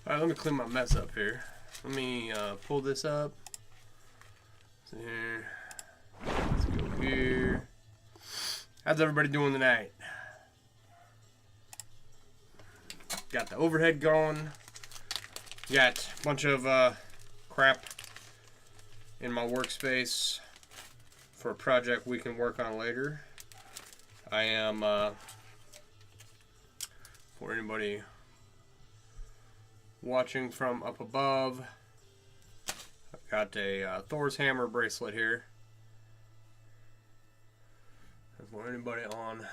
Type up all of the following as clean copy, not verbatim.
Alright, let me clean my mess up here. Let me pull this up. So here. Let's go here. How's everybody doing tonight? Got the overhead going. Got a bunch of crap in my workspace for a project we can work on later. I am, for anybody watching from up above, I've got a Thor's hammer bracelet here. And for anybody on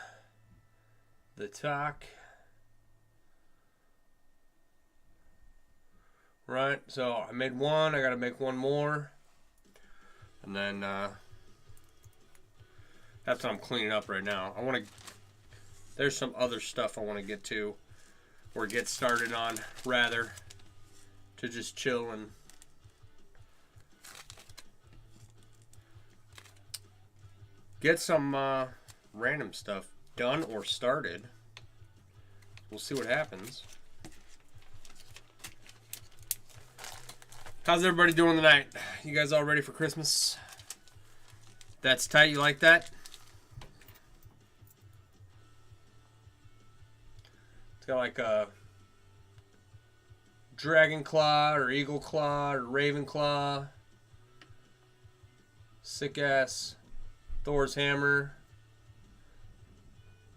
the talk, right? So I made one. I got to make one more, and then that's what I'm cleaning up right now. I want to. There's some other stuff I want to get to, or get started on, rather, to just chill and get some random stuff done or started. We'll see what happens. How's everybody doing tonight? You guys all ready for Christmas? That's tight. You like that? It's got like a dragon claw or eagle claw or raven claw. Sick ass Thor's hammer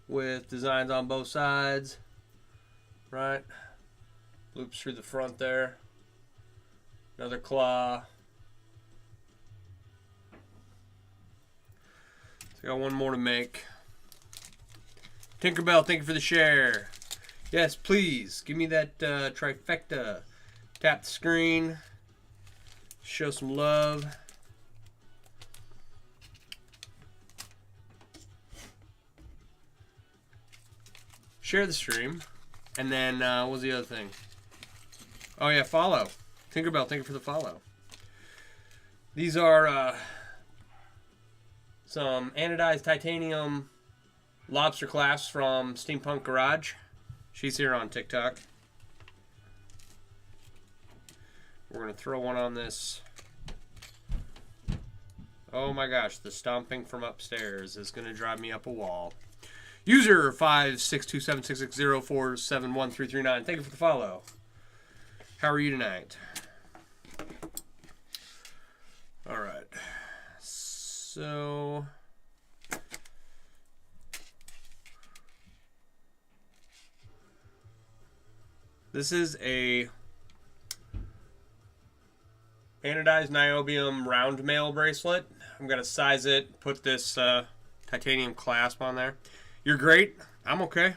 with designs on both sides. Right? Loops through the front there. Another claw. So I got one more to make. Tinkerbell, thank you for the share. Yes, please. Give me that trifecta. Tap the screen. Show some love. Share the stream. And then, what was the other thing? Oh, yeah, follow. Tinkerbell, thank you for the follow. These are some anodized titanium lobster clasps from Steampunk Garage. She's here on TikTok. We're going to throw one on this. Oh my gosh, the stomping from upstairs is going to drive me up a wall. User 5627660471339. Thank you for the follow. How are you tonight? All right. So this is a anodized niobium round mail bracelet. I'm going to size it, put this titanium clasp on there. You're great. I'm okay.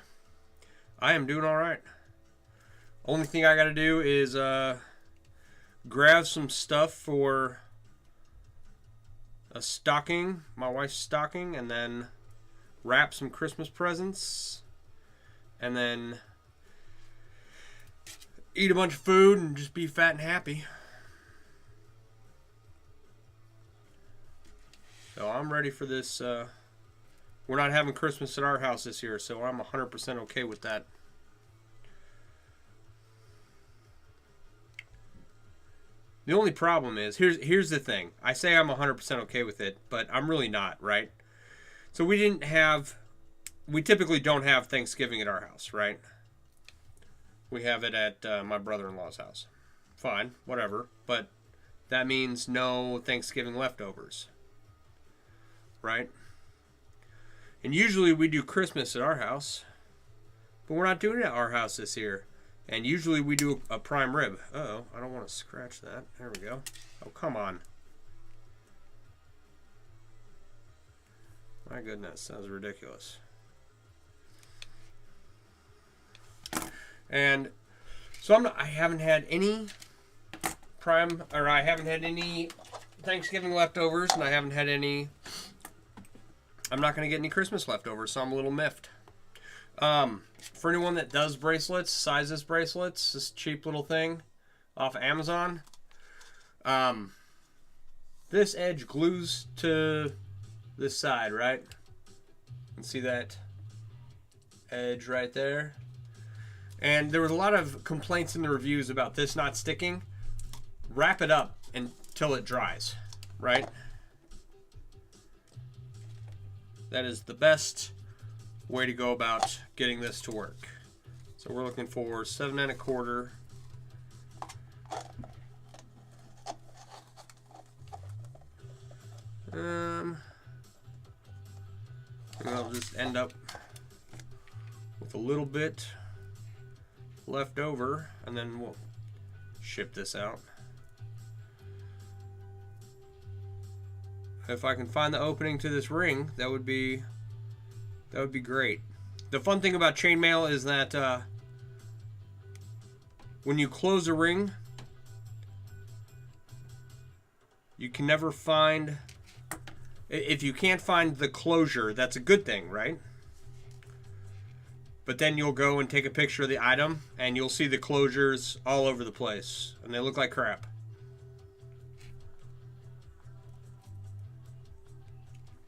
I am doing all right. Only thing I got to do is grab some stuff for a stocking, my wife's stocking, and then wrap some Christmas presents, and then eat a bunch of food and just be fat and happy. So I'm ready for this. We're not having Christmas at our house this year, so I'm 100% okay with that. The only problem is, here's the thing. I say I'm 100% okay with it, but I'm really not, right? So we typically don't have Thanksgiving at our house, right? We have it at my brother-in-law's house. Fine, whatever. But that means no Thanksgiving leftovers, right? And usually we do Christmas at our house, but we're not doing it at our house this year. And usually we do a prime rib. Uh-oh, I don't want to scratch that. There we go. Oh, come on. My goodness, that was ridiculous. And so I haven't had any I haven't had any Thanksgiving leftovers, and I haven't had any, I'm not going to get any Christmas leftovers, so I'm a little miffed. For anyone that does bracelets, sizes bracelets, this cheap little thing off Amazon, this edge glues to this side, right? You can see that edge right there. And there was a lot of complaints in the reviews about this not sticking. Wrap it up until it dries, right? That is the best way to go about getting this to work. So we're looking for 7 1/4. And I'll just end up with a little bit left over, and then we'll ship this out. If I can find the opening to this ring, that would be great. The fun thing about chainmail is that when you close a ring, you can never find. If you can't find the closure, that's a good thing, right? But then you'll go and take a picture of the item, and you'll see the closures all over the place, and they look like crap.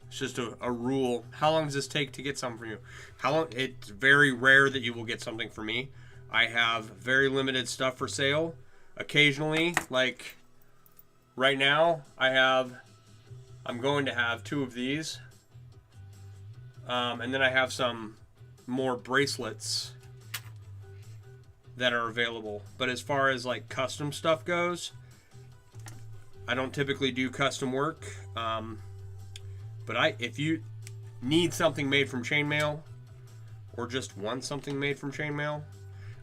It's just a rule. How long does this take to get something from you? How long? It's very rare that you will get something from me. I have very limited stuff for sale. Occasionally, like right now, I'm going to have 2 of these. And then I have some more bracelets that are available. But as far as like custom stuff goes, I don't typically do custom work. But if you need something made from chainmail, or just want something made from chainmail,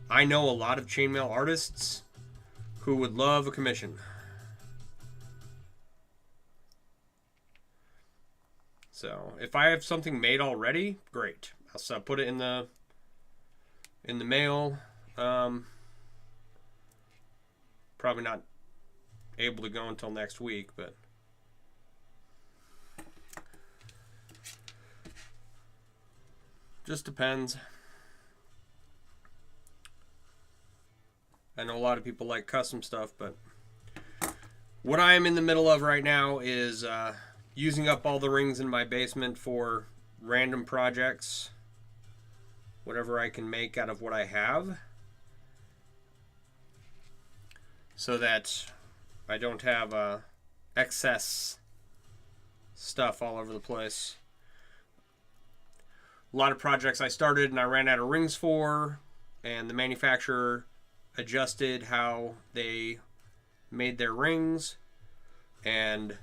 I know a lot of chainmail artists who would love a commission. So if I have something made already, great. I'll put it in the mail. Probably not able to go until next week, but just depends. I know a lot of people like custom stuff, but what I am in the middle of right now is using up all the rings in my basement for random projects, whatever I can make out of what I have, so that I don't have excess stuff all over the place. A lot of projects I started and I ran out of rings for, and the manufacturer adjusted how they made their rings, and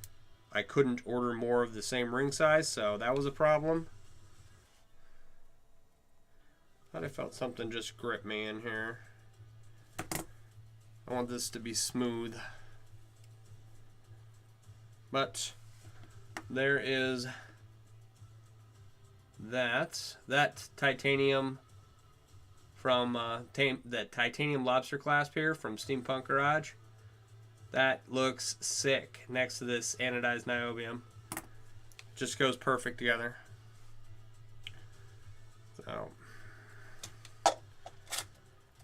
I couldn't order more of the same ring size, so that was a problem. Thought I felt something just grip me in here. I want this to be smooth. But there is that titanium from that titanium lobster clasp here from Steampunk Garage. That looks sick next to this anodized niobium. Just goes perfect together. So,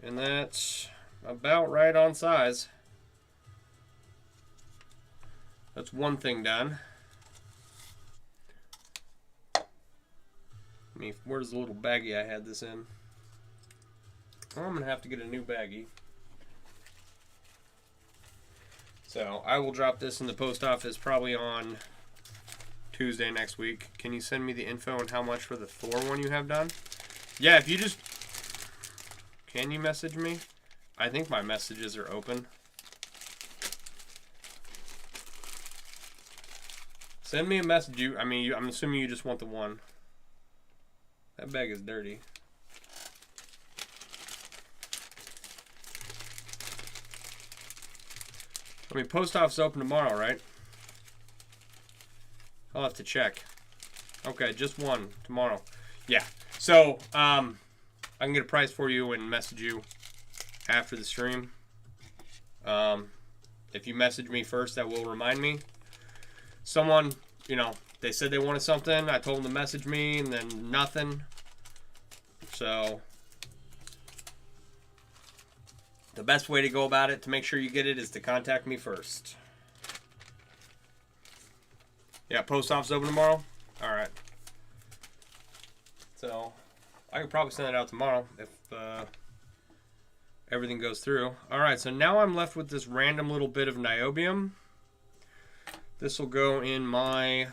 and that's about right on size. That's one thing done. Where's the little baggie I had this in? Well, I'm gonna have to get a new baggie. So I will drop this in the post office probably on Tuesday next week. Can you send me the info on how much for the Thor one you have done? Yeah, if you just... Can you message me? I think my messages are open. Send me a message. I'm assuming you just want the one. That bag is dirty. Post office open tomorrow, right? I'll have to check. Okay, just one tomorrow. Yeah. So, I can get a price for you and message you after the stream. If you message me first, that will remind me. Someone, they said they wanted something. I told them to message me, and then nothing. So, the best way to go about it to make sure you get it is to contact me first. Yeah, post office open tomorrow? Alright. So, I could probably send it out tomorrow if everything goes through. All right, so now I'm left with this random little bit of niobium. This will go in my,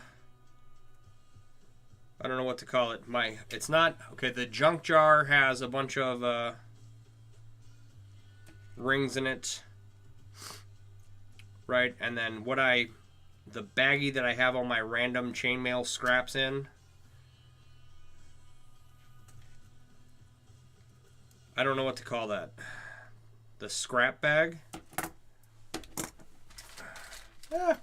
I don't know what to call it. It's not, okay, the junk jar has a bunch of rings in it, right? And then the baggie that I have all my random chainmail scraps in, I don't know what to call that. The scrap bag. Yeah.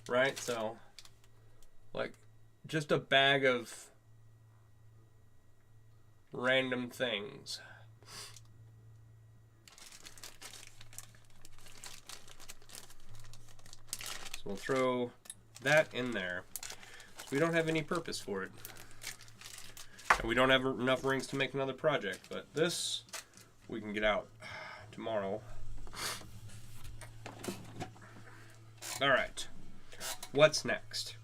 Right, so like just a bag of random things. So we'll throw that in there. We don't have any purpose for it. And we don't have enough rings to make another project, but this we can get out tomorrow. All right, what's next?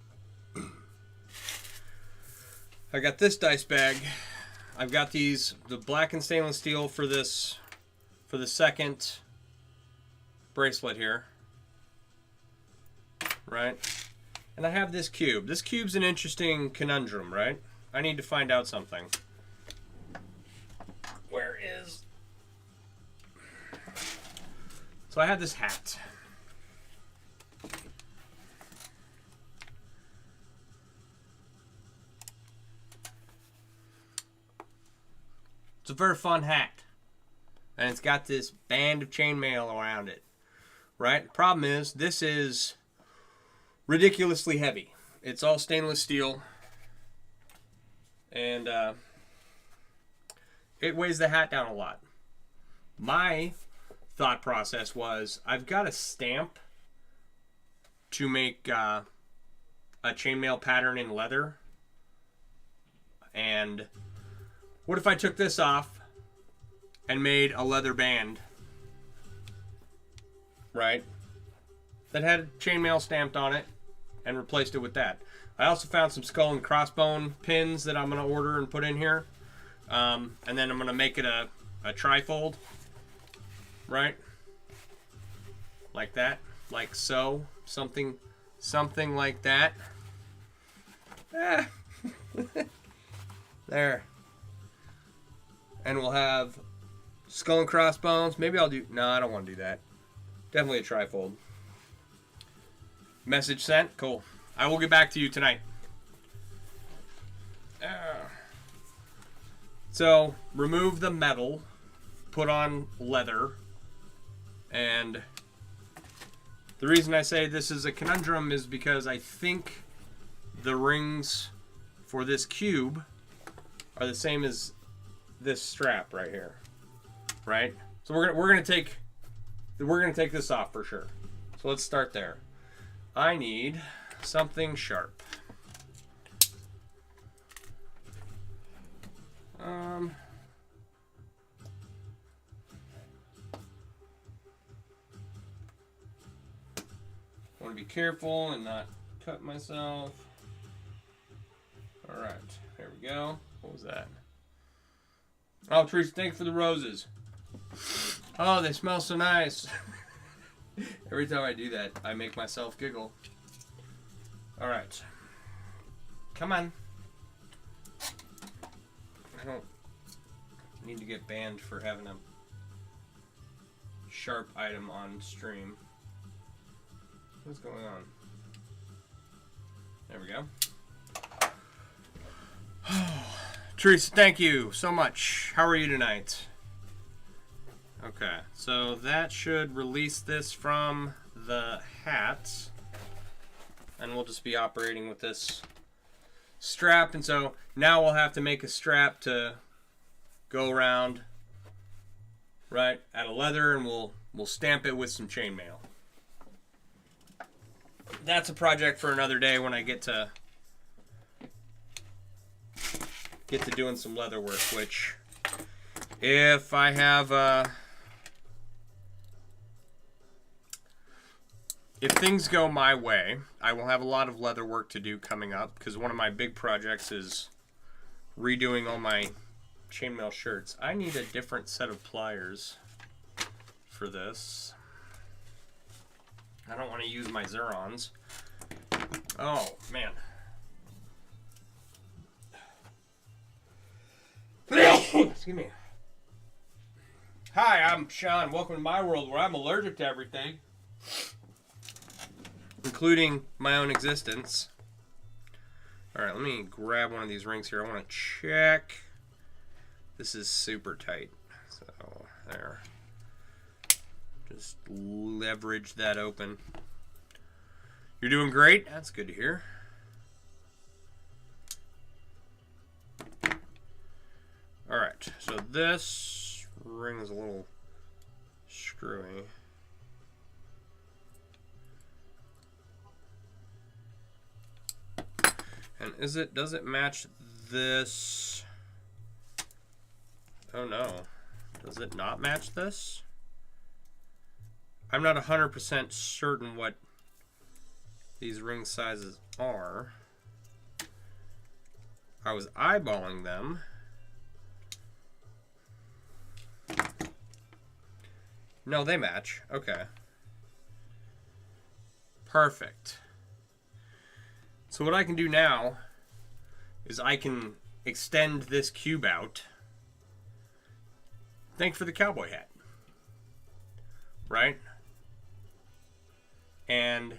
I got this dice bag. I've got the black and stainless steel for the second bracelet here, right? And I have this cube. This cube's an interesting conundrum, right? I need to find out something. Where is... So I have this hat. It's a very fun hat. And it's got this band of chainmail around it. Right? The problem is, this is ridiculously heavy. It's all stainless steel. And it weighs the hat down a lot. My thought process was, I've got a stamp to make a chainmail pattern in leather. And what if I took this off and made a leather band, right, that had chainmail stamped on it, and replaced it with that. I also found some skull and crossbone pins that I'm going to order and put in here. And then I'm going to make it a trifold, right? Like that, like so, something like that. Ah. There. And we'll have skull and crossbones. Maybe I'll do, no, I don't want to do that. Definitely a trifold. Message sent, cool. I will get back to you tonight. So, remove the metal, put on leather, and the reason I say this is a conundrum is because I think the rings for this cube are the same as this strap right here, right? So we're gonna take this off for sure. So let's start there. I need something sharp. Want to be careful and not cut myself. All right, there we go. What was that? Oh, Teresa, thank you for the roses. Oh, they smell so nice. Every time I do that, I make myself giggle. All right. Come on. I don't need to get banned for having a sharp item on stream. What's going on? There we go. Teresa, thank you so much. How are you tonight? Okay, so that should release this from the hat. And we'll just be operating with this strap. And so now we'll have to make a strap to go around, right, out of leather, and we'll stamp it with some chainmail. That's a project for another day when I get to doing some leather work, which if I have if things go my way, I will have a lot of leather work to do coming up, because one of my big projects is redoing all my chainmail shirts. I need a different set of pliers for this. I don't want to use my Zerons. Oh, man. Excuse me. Hi, I'm Sean. Welcome to my world where I'm allergic to everything, including my own existence. All right, let me grab one of these rings here. I want to check. This is super tight. So, there. Just leverage that open. You're doing great. That's good to hear. All right, so this ring is a little screwy. And does it match this? Oh no. Does it not match this? I'm not 100% certain what these ring sizes are. I was eyeballing them. No, they match. Okay. Perfect. So what I can do now is I can extend this cube out. Thanks for the cowboy hat. Right? And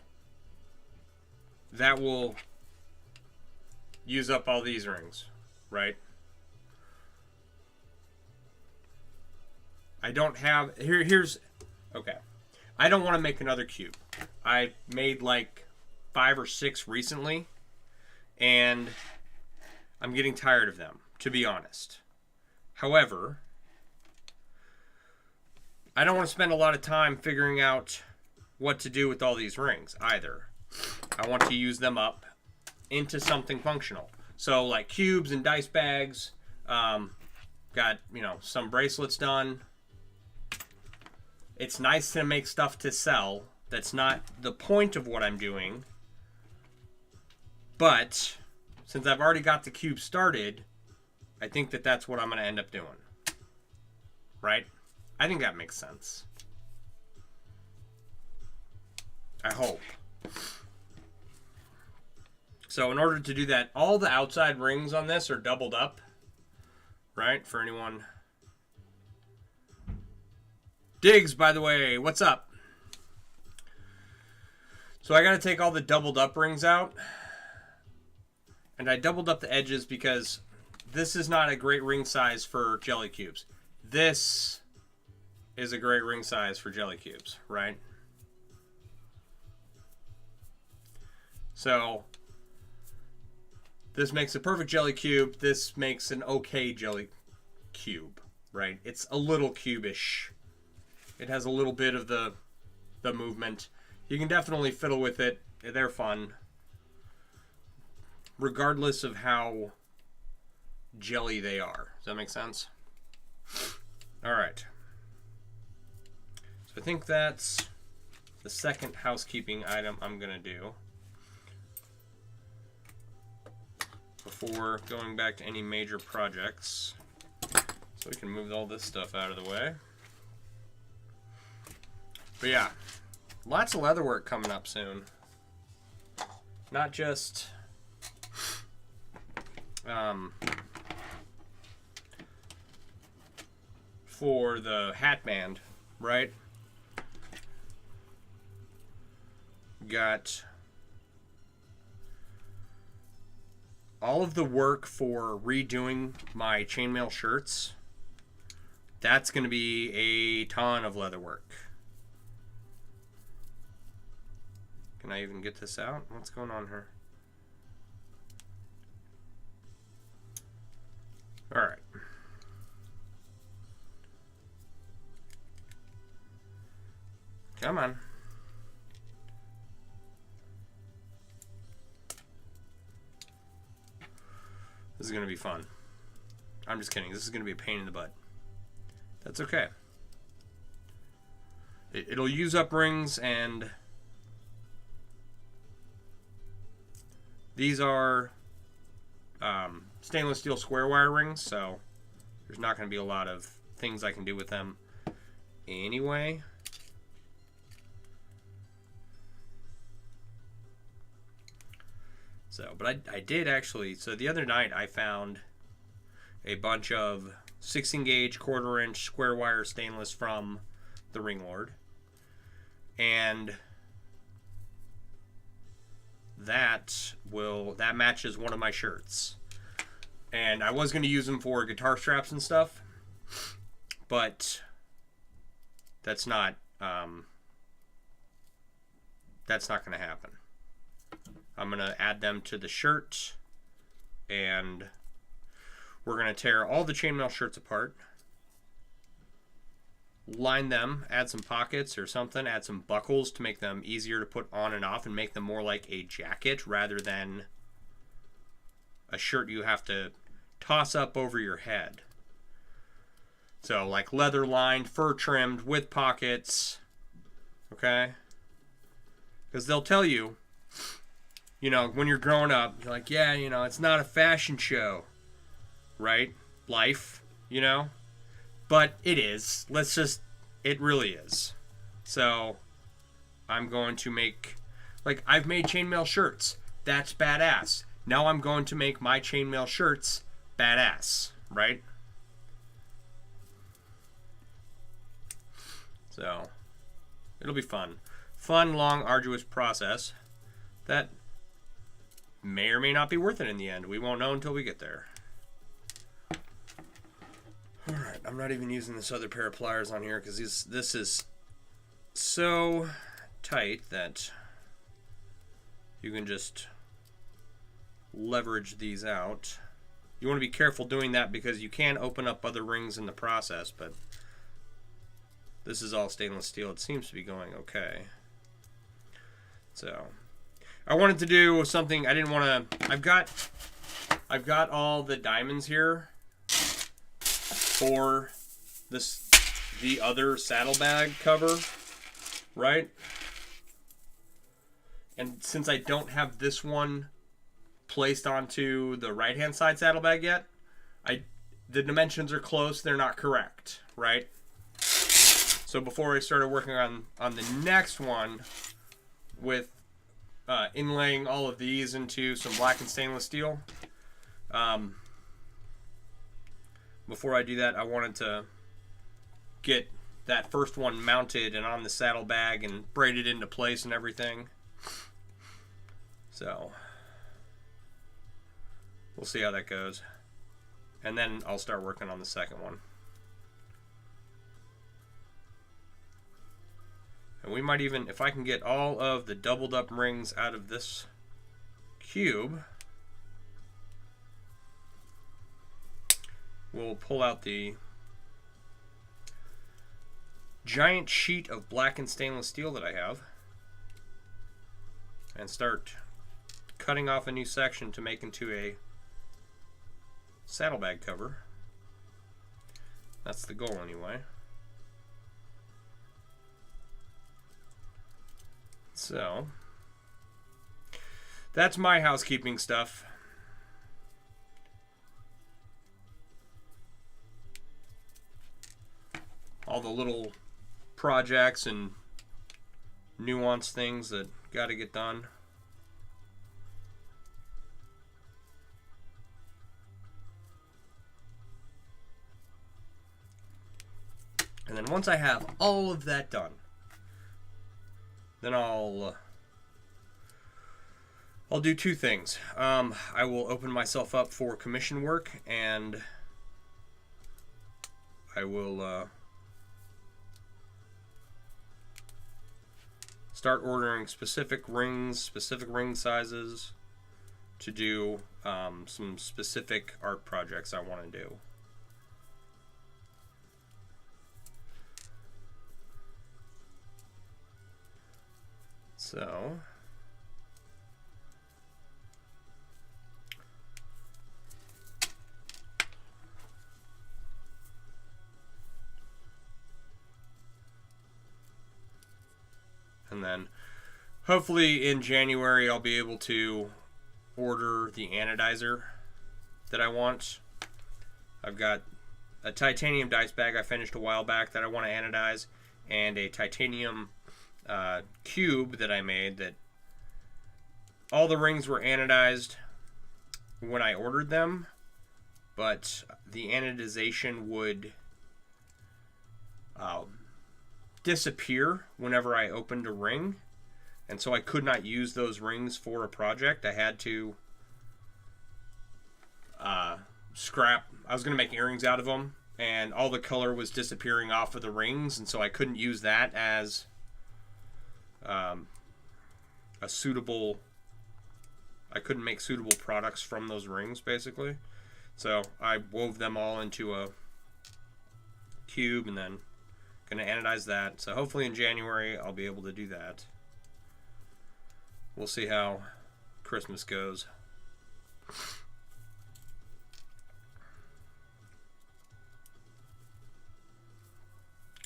that will use up all these rings, right? I don't have here's okay. I don't want to make another cube. I made like 5 or 6 recently, and I'm getting tired of them, to be honest. However, I don't want to spend a lot of time figuring out what to do with all these rings either. I want to use them up into something functional. So like cubes and dice bags, got, you know, some bracelets done. It's nice to make stuff to sell. That's not the point of what I'm doing. But since I've already got the cube started, I think that that's what I'm going to end up doing. Right? I think that makes sense. I hope. So in order to do that, all the outside rings on this are doubled up. Right? For anyone. Diggs, by the way, what's up? So I got to take all the doubled up rings out. And I doubled up the edges because this is not a great ring size for jelly cubes. This is a great ring size for jelly cubes, right? So this makes a perfect jelly cube. This makes an okay jelly cube, right? It's a little cube-ish. It has a little bit of the movement. You can definitely fiddle with it. They're fun. Regardless of how jelly they are. Does that make sense? All right. So I think that's the second housekeeping item I'm going to do before going back to any major projects. So we can move all this stuff out of the way. But yeah, lots of leather work coming up soon. Not just for the hat band, right? Got all of the work for redoing my chainmail shirts. That's going to be a ton of leather work. Can I even get this out? What's going on here? All right. Come on. This is going to be fun. I'm just kidding. This is going to be a pain in the butt. That's okay. It'll use up rings, and these are stainless steel square wire rings, so there's not going to be a lot of things I can do with them anyway. So, but I did actually, so the other night I found a bunch of 16 gauge, 1/4 inch square wire stainless from the Ring Lord. And that matches one of my shirts. And I was going to use them for guitar straps and stuff, but that's not going to happen. I'm going to add them to the shirt, and we're going to tear all the chainmail shirts apart, line them, add some pockets or something, add some buckles to make them easier to put on and off and make them more like a jacket rather than a shirt you have to toss up over your head. So like leather lined, fur trimmed with pockets, okay? Because they'll tell you, you know, when you're growing up, you're like, yeah, you know, it's not a fashion show, right? Life, you know? But it is. It really is. So I'm going to make, like, I've made chainmail shirts. That's badass. Now I'm going to make my chainmail shirts badass, right? So it'll be fun. Fun, long, arduous process that may or may not be worth it in the end. We won't know until we get there. Alright, I'm not even using this other pair of pliers on here because this is so tight that you can just leverage these out. You want to be careful doing that because you can open up other rings in the process, but this is all stainless steel. It seems to be going okay. So I wanted to do something. I didn't want to. I've got all the diamonds here for the other saddlebag cover, right? And since I don't have this one placed onto the right-hand side saddlebag yet, the dimensions are close. They're not correct, right? So before I started working on the next one with inlaying all of these into some blackened stainless steel, before I do that, I wanted to get that first one mounted and on the saddlebag and braided into place and everything. So we'll see how that goes. And then I'll start working on the second one. And we might even, if I can get all of the doubled up rings out of this cube, we'll pull out the giant sheet of blackened stainless steel that I have and start cutting off a new section to make into a saddlebag cover. That's the goal anyway. So that's my housekeeping stuff. All the little projects and nuanced things that got to get done. And then once I have all of that done, then I'll do two things. I will open myself up for commission work, and I will start ordering specific rings, specific ring sizes to do some specific art projects I want to do. So and then hopefully in January I'll be able to order the anodizer that I want. I've got a titanium dice bag I finished a while back that I want to anodize, and a titanium cube that I made that all the rings were anodized when I ordered them, but the anodization would disappear whenever I opened a ring, and so I could not use those rings for a project. I had to scrap. I was going to make earrings out of them, and all the color was disappearing off of the rings, and so I couldn't use that as a suitable... I couldn't make suitable products from those rings, basically. So I wove them all into a cube, and then going to anodize that. So hopefully in January I'll be able to do that. We'll see how Christmas goes.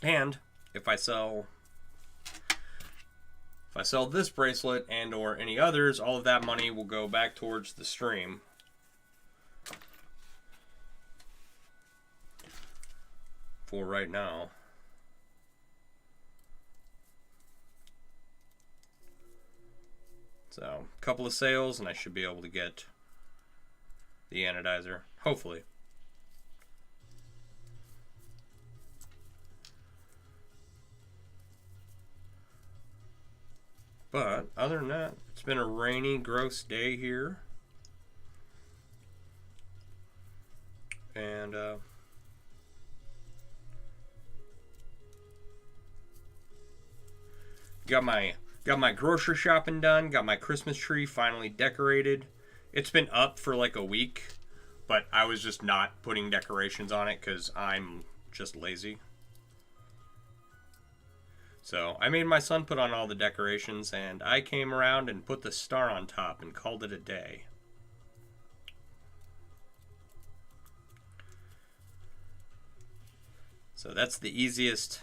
And if I sell this bracelet and or any others, all of that money will go back towards the stream. For right now. So, a couple of sales and I should be able to get the anodizer, hopefully. But other than that, it's been a rainy, gross day here. And got my grocery shopping done, got my Christmas tree finally decorated. It's been up for like a week, but I was just not putting decorations on it because I'm just lazy. So I made my son put on all the decorations, and I came around and put the star on top and called it a day. So that's the easiest,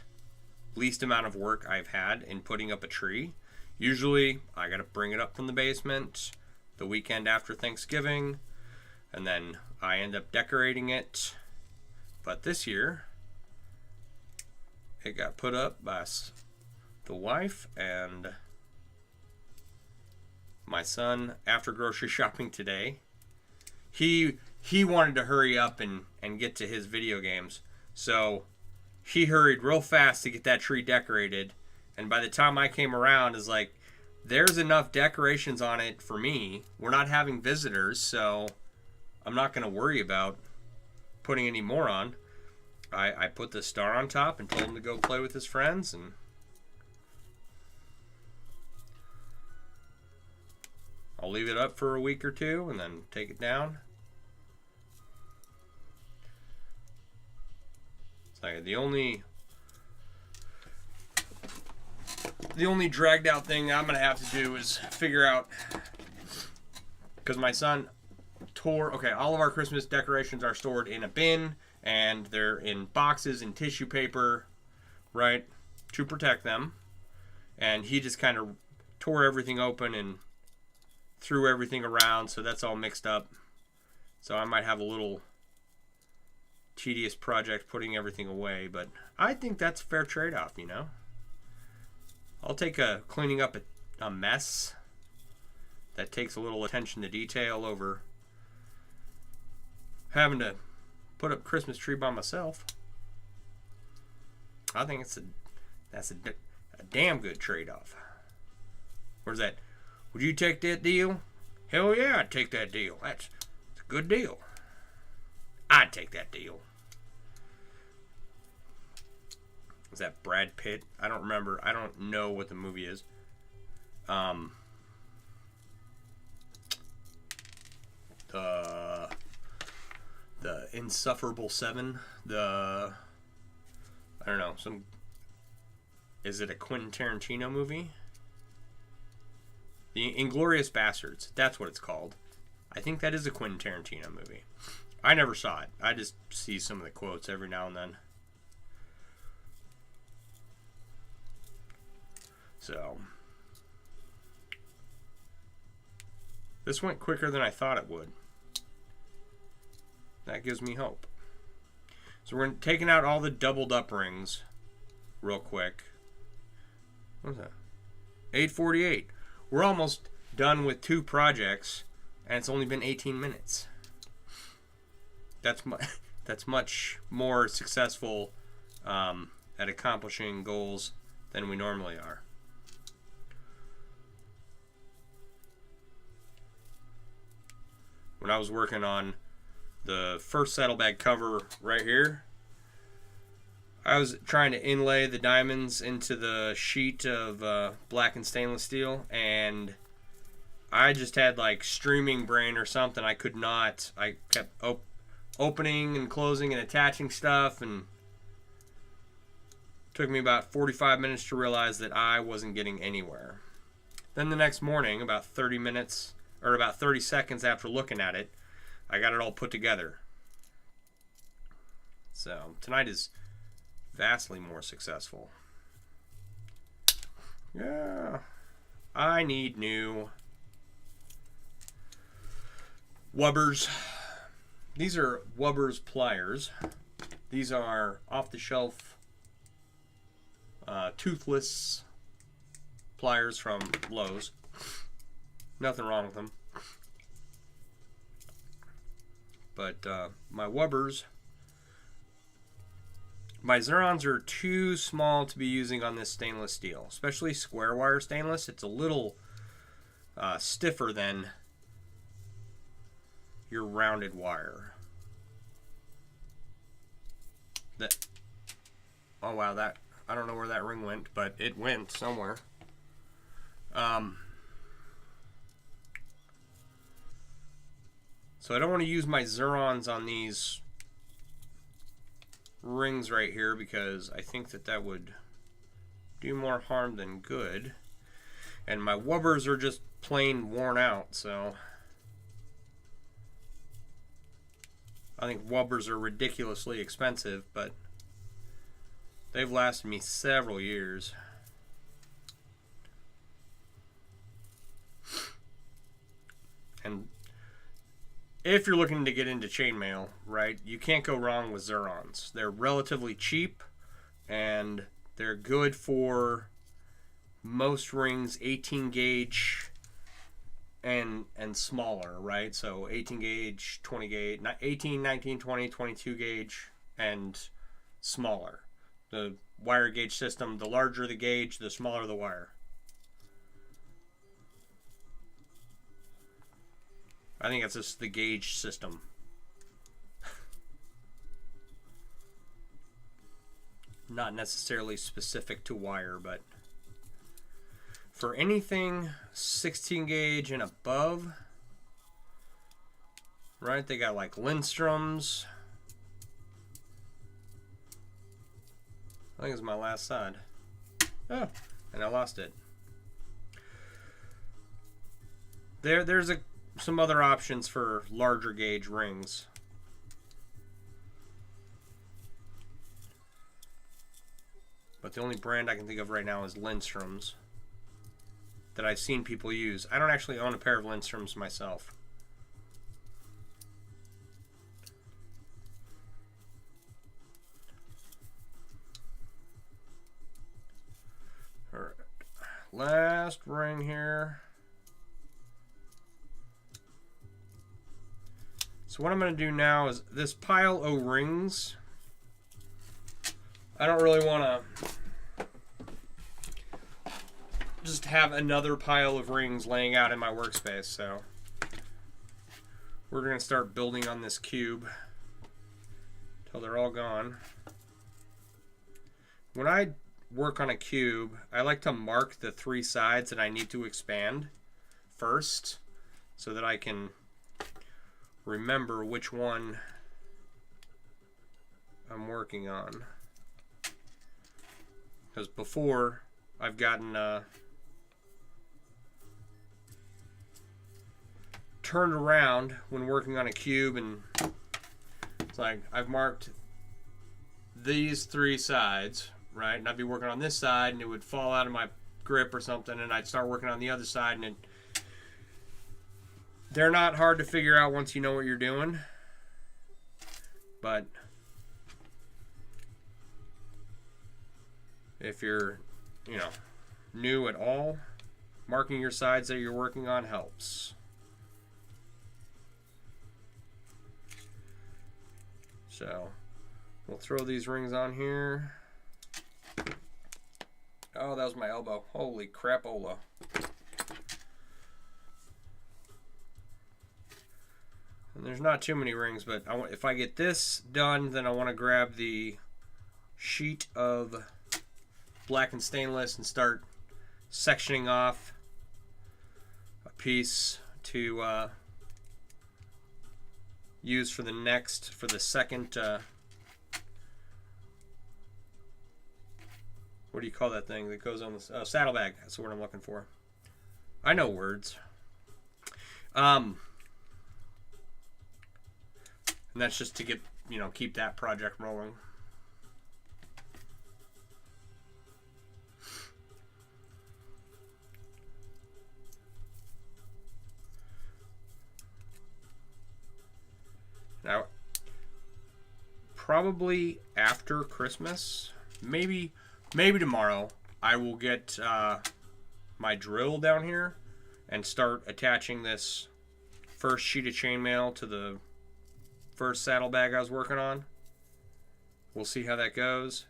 least amount of work I've had in putting up a tree. Usually I gotta bring it up from the basement the weekend after Thanksgiving, and then I end up decorating it. But this year it got put up by the wife and my son after grocery shopping today. He wanted to hurry up and get to his video games, so he hurried real fast to get that tree decorated, and by the time I came around, is like, there's enough decorations on it for me. We're not having visitors, so I'm not going to worry about putting any more on. I put the star on top and told him to go play with his friends, and I'll leave it up for a week or two and then take it down. It's like the only dragged out thing I'm gonna have to do is figure out, because my son all of our Christmas decorations are stored in a bin, and they're in boxes and tissue paper, right, to protect them. And he just kind of tore everything open and threw everything around, so that's all mixed up. So I might have a little tedious project putting everything away, but I think that's a fair trade-off, you know. I'll take cleaning up a mess that takes a little attention to detail over having to put up Christmas tree by myself. I think that's a damn good trade-off. Where's that? Would you take that deal? Hell yeah, I'd take that deal. That's a good deal. I'd take that deal. Is that Brad Pitt? I don't remember. I don't know what the movie is. The Insufferable Seven. I don't know. Is it a Quentin Tarantino movie? The Inglourious Bastards. That's what it's called. I think that is a Quentin Tarantino movie. I never saw it. I just see some of the quotes every now and then. So, this went quicker than I thought it would. That gives me hope. So we're taking out all the doubled up rings real quick. What was that? 8:48. We're almost done with 2 projects, and it's only been 18 minutes. That's much more successful at accomplishing goals than we normally are. When I was working on the first saddlebag cover right here, I was trying to inlay the diamonds into the sheet of blackened stainless steel, and I just had like streaming brain or something. I could not. I kept opening and closing and attaching stuff, and it took me about 45 minutes to realize that I wasn't getting anywhere. Then the next morning, about 30 minutes or about 30 seconds after looking at it, I got it all put together. So tonight is vastly more successful. Yeah, I need new wubbers. These are Wubbers pliers. These are off-the-shelf toothless pliers from Lowe's. Nothing wrong with them. But my Wubbers, my Zerons are too small to be using on this stainless steel, especially square wire stainless. It's a little stiffer than your rounded wire. Oh wow, that, I don't know where that ring went, but it went somewhere. So I don't want to use my Zerons on these rings right here because I think that would do more harm than good. And my Wubbers are just plain worn out, so I think Wubbers are ridiculously expensive, but they've lasted me several years. And if you're looking to get into chainmail, right, you can't go wrong with Zerons. They're relatively cheap, and they're good for most rings, 18 gauge and smaller, right? So 18 gauge, 20 gauge, 18, 19, 20, 22 gauge, and smaller. The wire gauge system, the larger the gauge, the smaller the wire. I think it's just the gauge system. Not necessarily specific to wire, but for anything 16 gauge and above, right? They got like Lindstrom's. I think it's my last side. Oh, and I lost it. There's some other options for larger gauge rings. But the only brand I can think of right now is Lindstrom's that I've seen people use. I don't actually own a pair of Lindstrom's myself. Alright, last ring here. So what I'm going to do now is this pile of rings, I don't really want to just have another pile of rings laying out in my workspace, so we're going to start building on this cube till they're all gone. When I work on a cube, I like to mark the 3 sides that I need to expand first so that I can remember which one I'm working on. Because before, I've gotten turned around when working on a cube, and it's like I've marked these 3 sides, right? And I'd be working on this side, and it would fall out of my grip or something, and I'd start working on the other side, and they're not hard to figure out once you know what you're doing, but If you're, you know, new at all, marking your sides that you're working on helps. So we'll throw these rings on here. Oh, that was my elbow. Holy crapola. And there's not too many rings, but if I get this done, then I want to grab the sheet of black and stainless and start sectioning off a piece to use for the second, what do you call that thing that goes on the saddlebag? That's the word I'm looking for. I know words. And that's just to get, keep that project rolling. Now, probably after Christmas, maybe tomorrow, I will get my drill down here and start attaching this first sheet of chainmail to the first saddlebag I was working on. We'll see how that goes.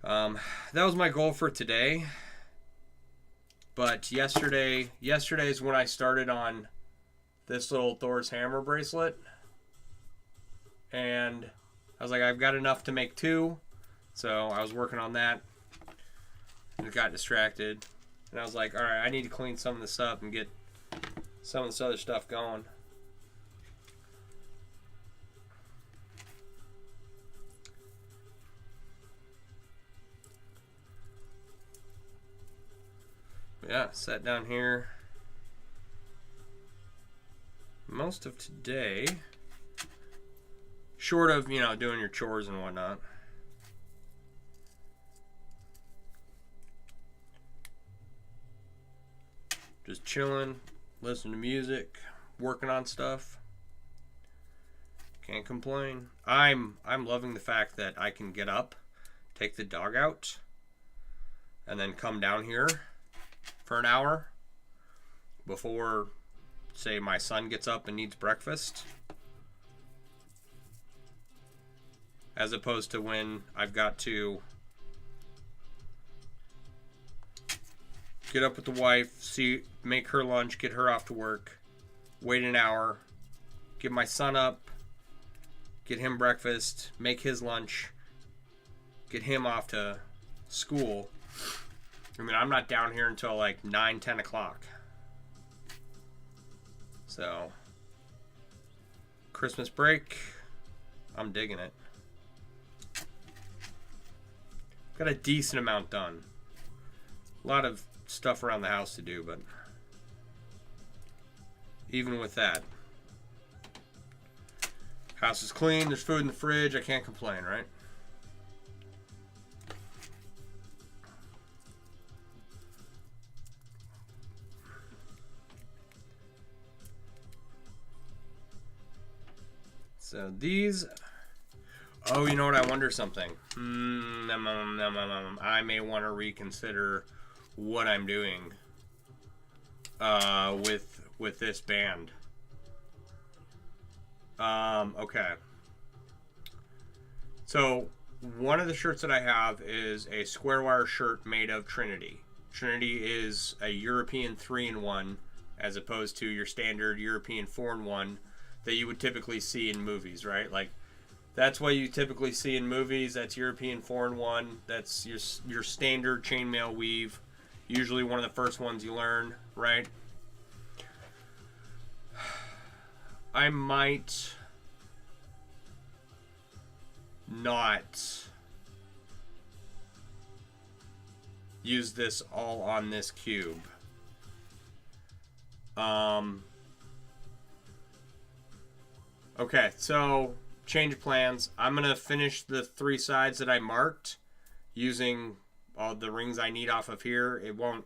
That was my goal for today. But yesterday's when I started on this little Thor's hammer bracelet. And I was like, I've got enough to make 2. So I was working on that and got distracted. And I was like, all right, I need to clean some of this up and get some of this other stuff going. Yeah, sat down here most of today, short of, doing your chores and whatnot. Just chilling, listening to music, working on stuff. Can't complain. I'm loving the fact that I can get up, take the dog out, and then come down here for an hour before, say, my son gets up and needs breakfast, as opposed to when I've got to get up with the wife, make her lunch, get her off to work, wait an hour, get my son up, get him breakfast, make his lunch, get him off to school. I mean, I'm not down here until like 9, 10 o'clock. So, Christmas break, I'm digging it. Got a decent amount done. A lot of stuff around the house to do, but even with that, house is clean, there's food in the fridge, I can't complain, right? So these, oh, you know what? I wonder something. I may want to reconsider what I'm doing with this band. Okay. So one of the shirts that I have is a square wire shirt made of Trinity. Trinity is a European 3-in-1 as opposed to your standard European 4-in-1 that you would typically see in movies, right? Like, that's what you typically see in movies. That's European 4-in-1. That's your standard chainmail weave. Usually one of the first ones you learn, right? I might not use this all on this cube. Okay, so change of plans. I'm going to finish the 3 sides that I marked using all the rings I need off of here. It won't,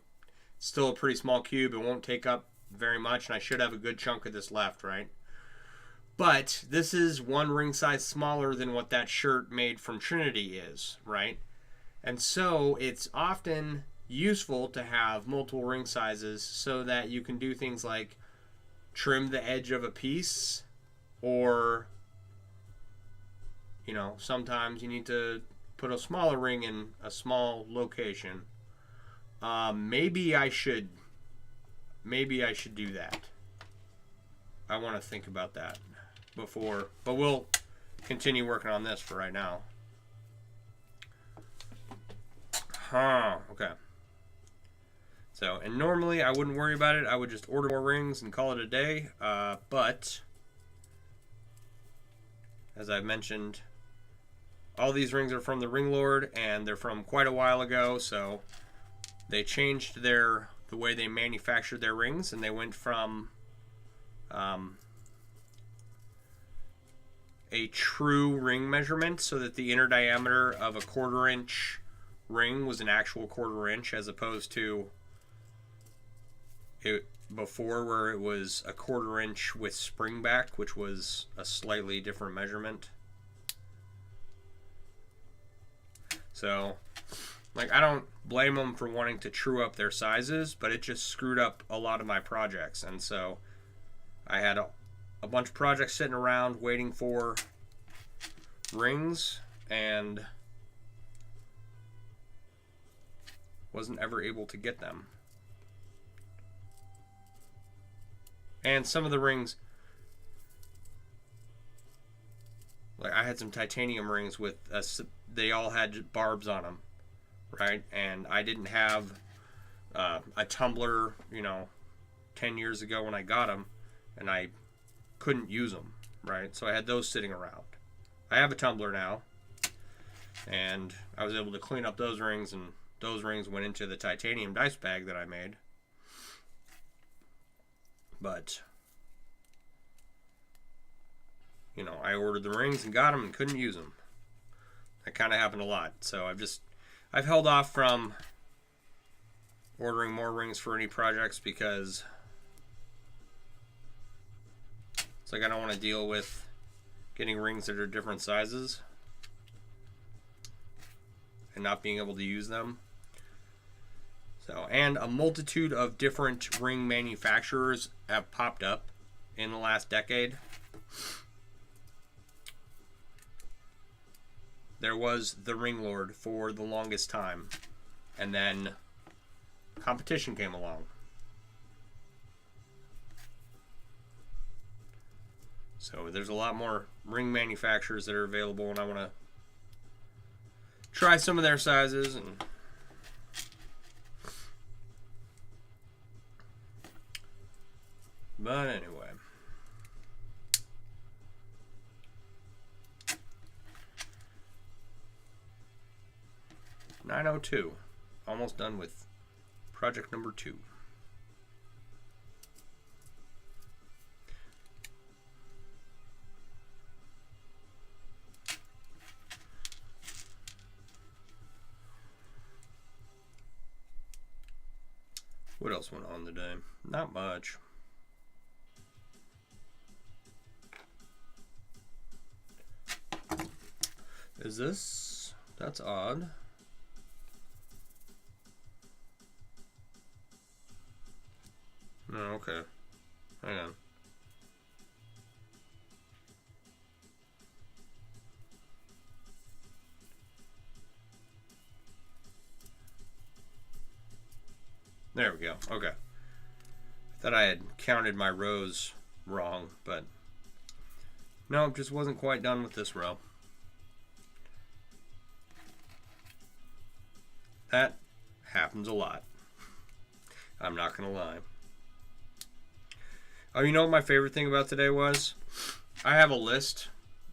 still a pretty small cube. It won't take up very much, and I should have a good chunk of this left, right? But this is 1 ring size smaller than what that shirt made from Trinity is, right? And so it's often useful to have multiple ring sizes so that you can do things like trim the edge of a piece, or sometimes you need to put a smaller ring in a small location. Maybe I should do that. I want to think about that before, but we'll continue working on this for right now. Okay. So, and normally I wouldn't worry about it. I would just order more rings and call it a day. But as I've mentioned, all these rings are from the Ring Lord, and they're from quite a while ago. So they changed the way they manufactured their rings, and they went from a true ring measurement, so that the inner diameter of a 1/4 inch ring was an actual 1/4 inch, as opposed to it before, where it was a 1/4 inch with spring back, which was a slightly different measurement. So, I don't blame them for wanting to true up their sizes, but it just screwed up a lot of my projects. And so I had a bunch of projects sitting around waiting for rings, and wasn't ever able to get them. And some of the rings, I had some titanium rings with they all had barbs on them, right? And I didn't have a tumbler, 10 years ago when I got them, and I couldn't use them, right? So I had those sitting around. I have a tumbler now, and I was able to clean up those rings, and those rings went into the titanium dice bag that I made. But I ordered the rings and got them and couldn't use them. That kind of happened a lot. So I've held off from ordering more rings for any projects, because it's I don't want to deal with getting rings that are different sizes and not being able to use them. So, and a multitude of different ring manufacturers have popped up in the last decade. There was the Ring Lord for the longest time, and then competition came along. So there's a lot more ring manufacturers that are available, and I want to try some of their sizes. And but anyway, (9:02), almost done with project number 2. What else went on today? Not much. Is this? That's odd. No, okay. Hang on. There we go. Okay. I thought I had counted my rows wrong, but no, just wasn't quite done with this row. That happens a lot. I'm not going to lie. Oh, you know what my favorite thing about today was? I have a list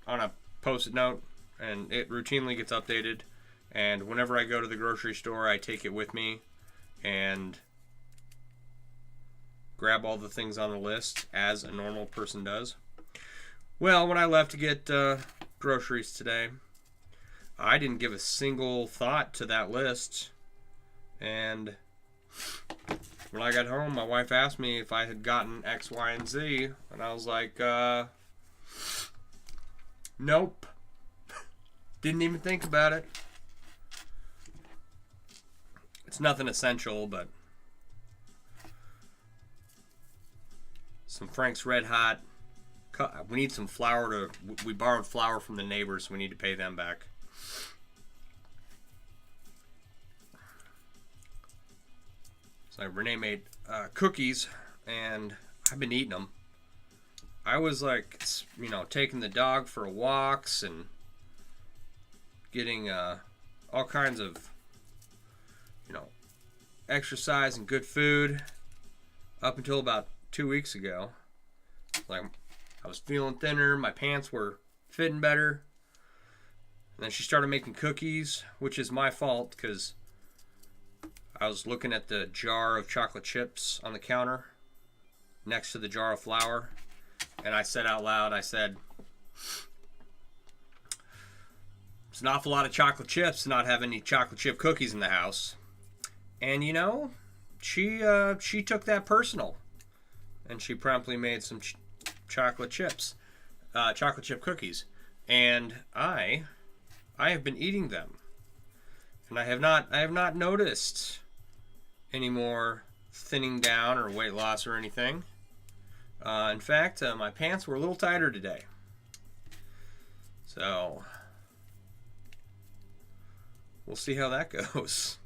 on a Post-it note, and it routinely gets updated. And whenever I go to the grocery store, I take it with me and grab all the things on the list as a normal person does. Well, when I left to get groceries today, I didn't give a single thought to that list. And when I got home, my wife asked me if I had gotten X, Y, and Z. And I was like, nope. Didn't even think about it. It's nothing essential, but some Frank's Red Hot. We need some flour we borrowed flour from the neighbors, so we need to pay them back. So Renee made cookies, and I've been eating them. I was like, you know, taking the dog for walks and getting all kinds of, you know, exercise and good food up until about 2 weeks ago. Like, I was feeling thinner, my pants were fitting better. And then she started making cookies, which is my fault because I was looking at the jar of chocolate chips on the counter next to the jar of flour. And I said out loud, I said, it's an awful lot of chocolate chips to not have any chocolate chip cookies in the house. And, you know, she took that personal. And she promptly made some chocolate chips, chocolate chip cookies. And I have been eating them. And I have not noticed any more thinning down or weight loss or anything. In fact, my pants were a little tighter today. So, we'll see how that goes.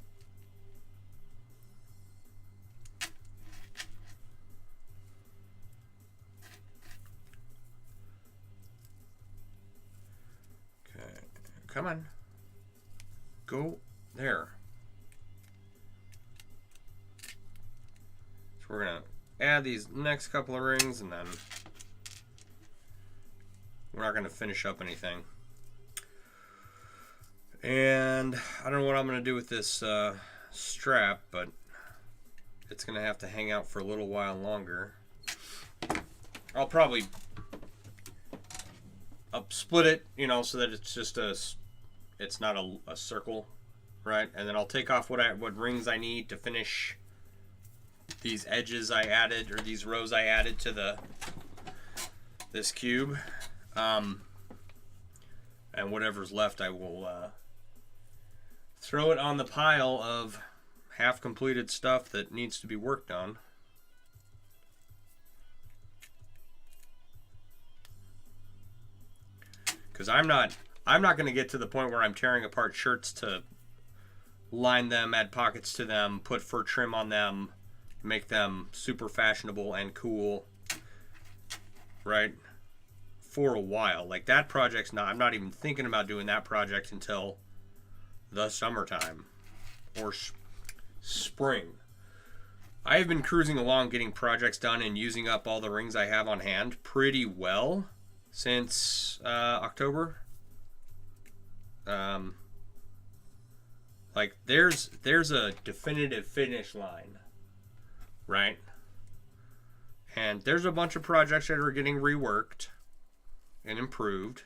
Okay, come on. Go there. So we're going to add these next couple of rings, and then we're not going to finish up anything. And I don't know what I'm going to do with this strap, but it's going to have to hang out for a little while longer. I'll probably split it, you know, so that it's just it's not a circle, right? And then I'll take off what rings I need to finish these edges I added, or these rows I added to this cube. And whatever's left, I will throw it on the pile of half-completed stuff that needs to be worked on. Because I'm not going to get to the point where I'm tearing apart shirts to line them, add pockets to them, put fur trim on them, make them super fashionable and cool, right? For a while. Like, that project's I'm not even thinking about doing that project until the summertime or spring. I have been cruising along getting projects done and using up all the rings I have on hand pretty well since October. Like, there's a definitive finish line, right? And there's a bunch of projects that are getting reworked and improved.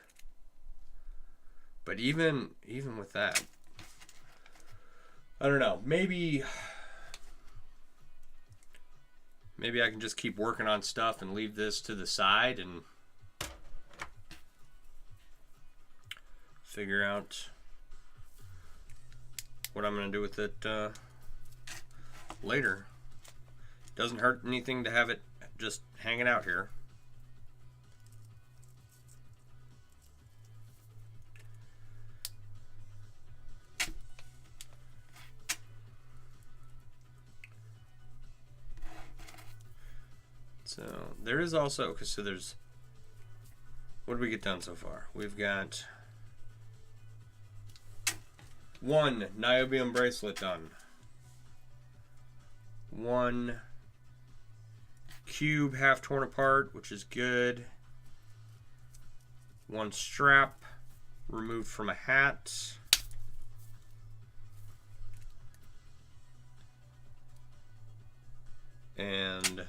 But even with that, I don't know. Maybe I can just keep working on stuff and leave this to the side and figure out what I'm going to do with it later. Doesn't hurt anything to have it just hanging out here. So there is also, okay, so there's, what did we get done so far? We've got one niobium bracelet done. One cube half torn apart, which is good. One strap removed from a hat. And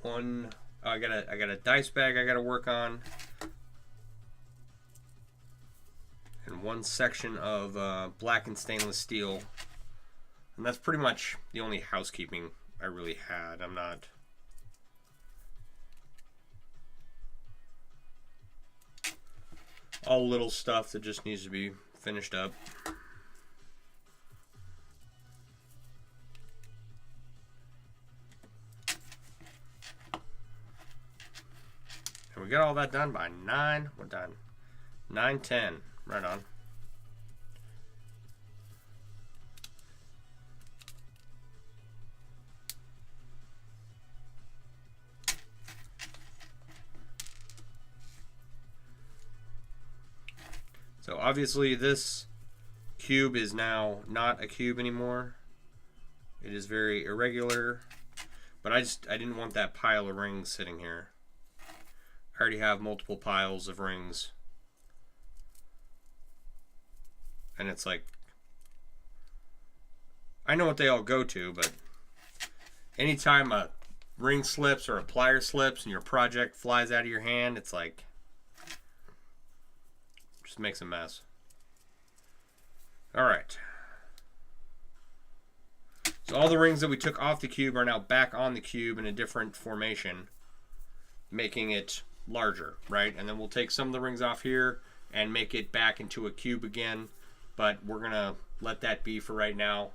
one, I got a dice bag I got to work on. And one section of blackened stainless steel. And that's pretty much the only housekeeping I really had. I'm not... all little stuff that just needs to be finished up. got all that done by 9. We're done. 9:10. Right on. So obviously this cube is now not a cube anymore. It is very irregular, but I didn't want that pile of rings sitting here. I already have multiple piles of rings, and it's like, I know what they all go to, but anytime a ring slips or a plier slips and your project flies out of your hand, it's like, just makes a mess. All right. So all the rings that we took off the cube are now back on the cube in a different formation, making it larger, right? And then we'll take some of the rings off here and make it back into a cube again, but we're gonna let that be for right now.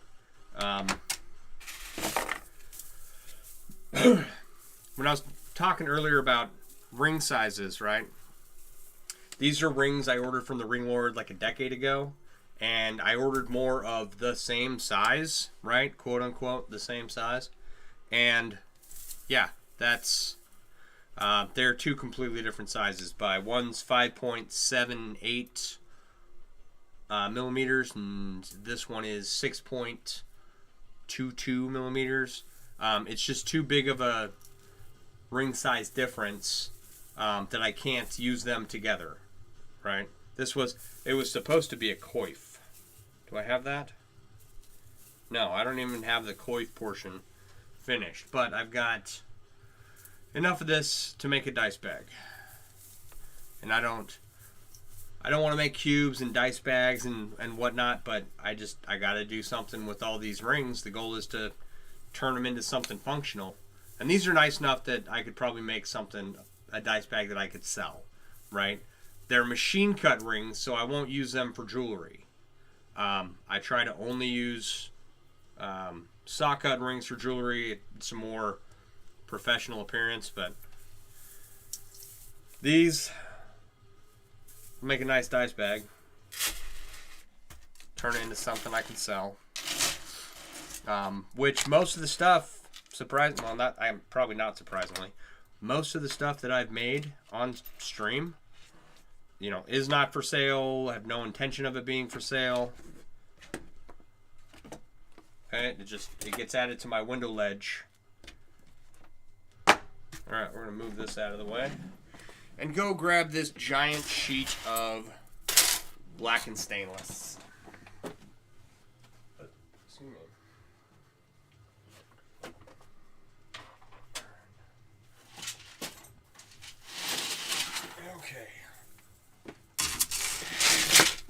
When I was talking earlier about ring sizes, right? These are rings I ordered from the Ring Lord like a decade ago, and I ordered more of the same size, right? Quote unquote, the same size. And yeah, that's, they're two completely different sizes. One's 5.78 millimeters, and this one is 6.22 millimeters. It's just too big of a ring size difference that I can't use them together, right? It was supposed to be a coif. Do I have that? No, I don't even have the coif portion finished, but I've got enough of this to make a dice bag. And I don't want to make cubes and dice bags and whatnot, but I gotta do something with all these rings. The goal is to turn them into something functional. And these are nice enough that I could probably make a dice bag that I could sell, right? They're machine cut rings, so I won't use them for jewelry. I try to only use saw cut rings for jewelry. It's a more professional appearance, but these make a nice dice bag. Turn it into something I can sell. Which most of the stuff, probably not surprisingly, most of the stuff that I've made on stream, is not for sale. I have no intention of it being for sale. Okay, it gets added to my window ledge. All right, we're gonna move this out of the way and go grab this giant sheet of black and stainless. Excuse me. Okay.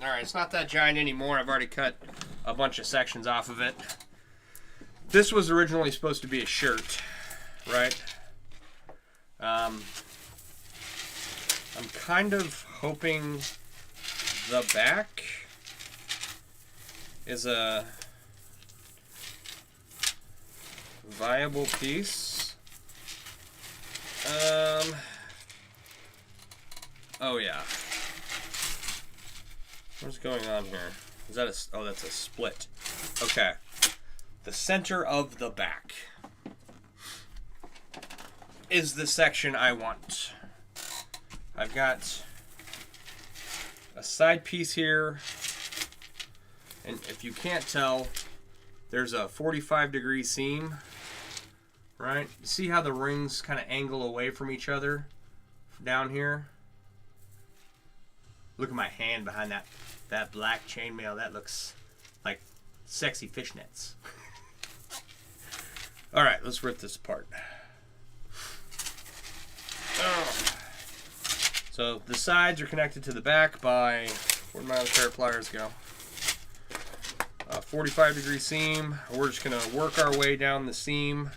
Alright, it's not that giant anymore. I've already cut a bunch of sections off of it. This was originally supposed to be a shirt, right? I'm kind of hoping the back is a viable piece. Oh yeah. What's going on here? Is that oh, that's a split. Okay. The center of the back is the section I want. I've got a side piece here, and if you can't tell, there's a 45-degree seam, right? You see how the rings kind of angle away from each other down here? Look at my hand behind that black chainmail. That looks like sexy fishnets. All right, let's rip this apart. Oh. So the sides are connected to the back by, where'd my other pair of pliers go? A 45-degree seam. We're just gonna work our way down the seam,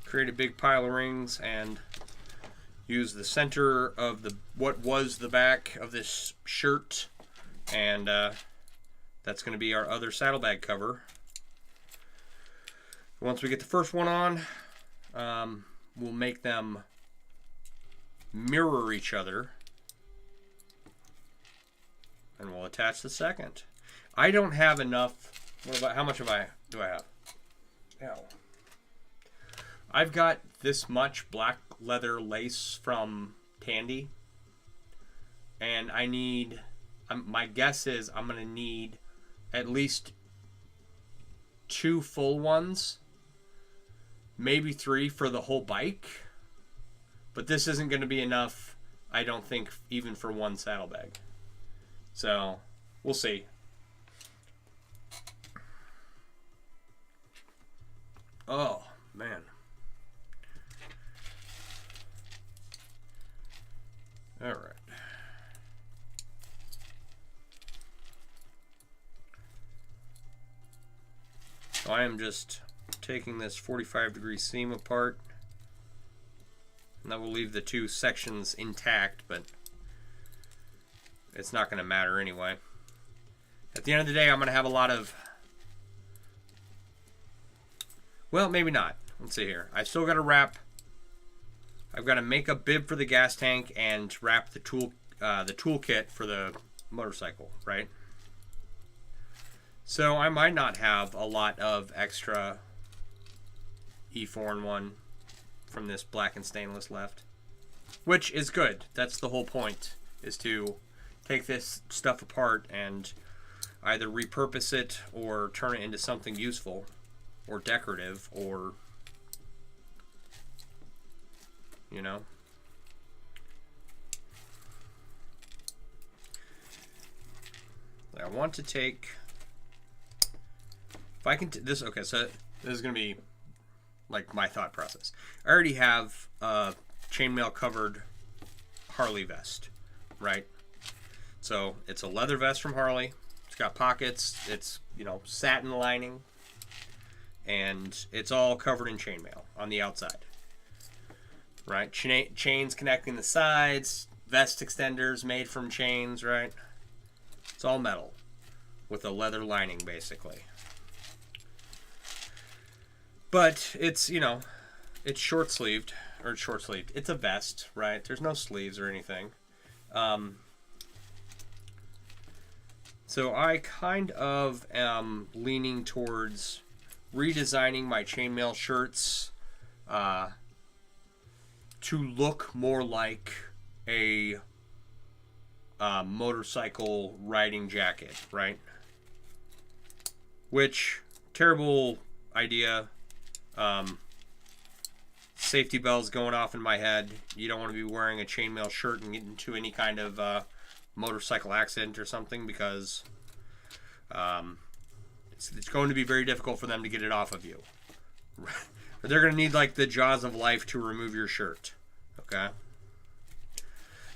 create a big pile of rings, and use the center of what was the back of this shirt, and that's going to be our other saddlebag cover. Once we get the first one on, we'll make them mirror each other. And we'll attach the second. I don't have enough. What about, how much do I have? Ow. I've got this much black leather lace from Tandy. And I need, my guess is I'm going to need at least 2 full ones. Maybe 3 for the whole bike. But this isn't going to be enough, I don't think, even for 1 saddlebag. So, we'll see. Oh, man. All right. So I am just taking this 45-degree seam apart. And that will leave the 2 sections intact, but it's not going to matter anyway. At the end of the day, I'm going to have a lot of... Well, maybe not. Let's see here. I still got to wrap... I've got to make a bib for the gas tank and wrap the toolkit for the motorcycle, right? So I might not have a lot of extra E4-in-1 from this black and stainless left, which is good. That's the whole point, is to take this stuff apart and either repurpose it or turn it into something useful or decorative, or, you know. I want to take, if I can, okay, so this is going to be like my thought process. I already have a chainmail covered Harley vest, right? So it's a leather vest from Harley. It's got pockets. It's, you know, satin lining, and it's all covered in chainmail on the outside, right? Chains connecting the sides, vest extenders made from chains, right? It's all metal with a leather lining, basically. But it's, you know, it's short-sleeved, or short-sleeved. It's a vest, right? There's no sleeves or anything. So I kind of am leaning towards redesigning my chainmail shirts to look more like a motorcycle riding jacket, right? Which, terrible idea. Safety bells going off in my head. You don't want to be wearing a chainmail shirt and get into any kind of motorcycle accident or something, because it's going to be very difficult for them to get it off of you. They're going to need like the jaws of life to remove your shirt. Okay?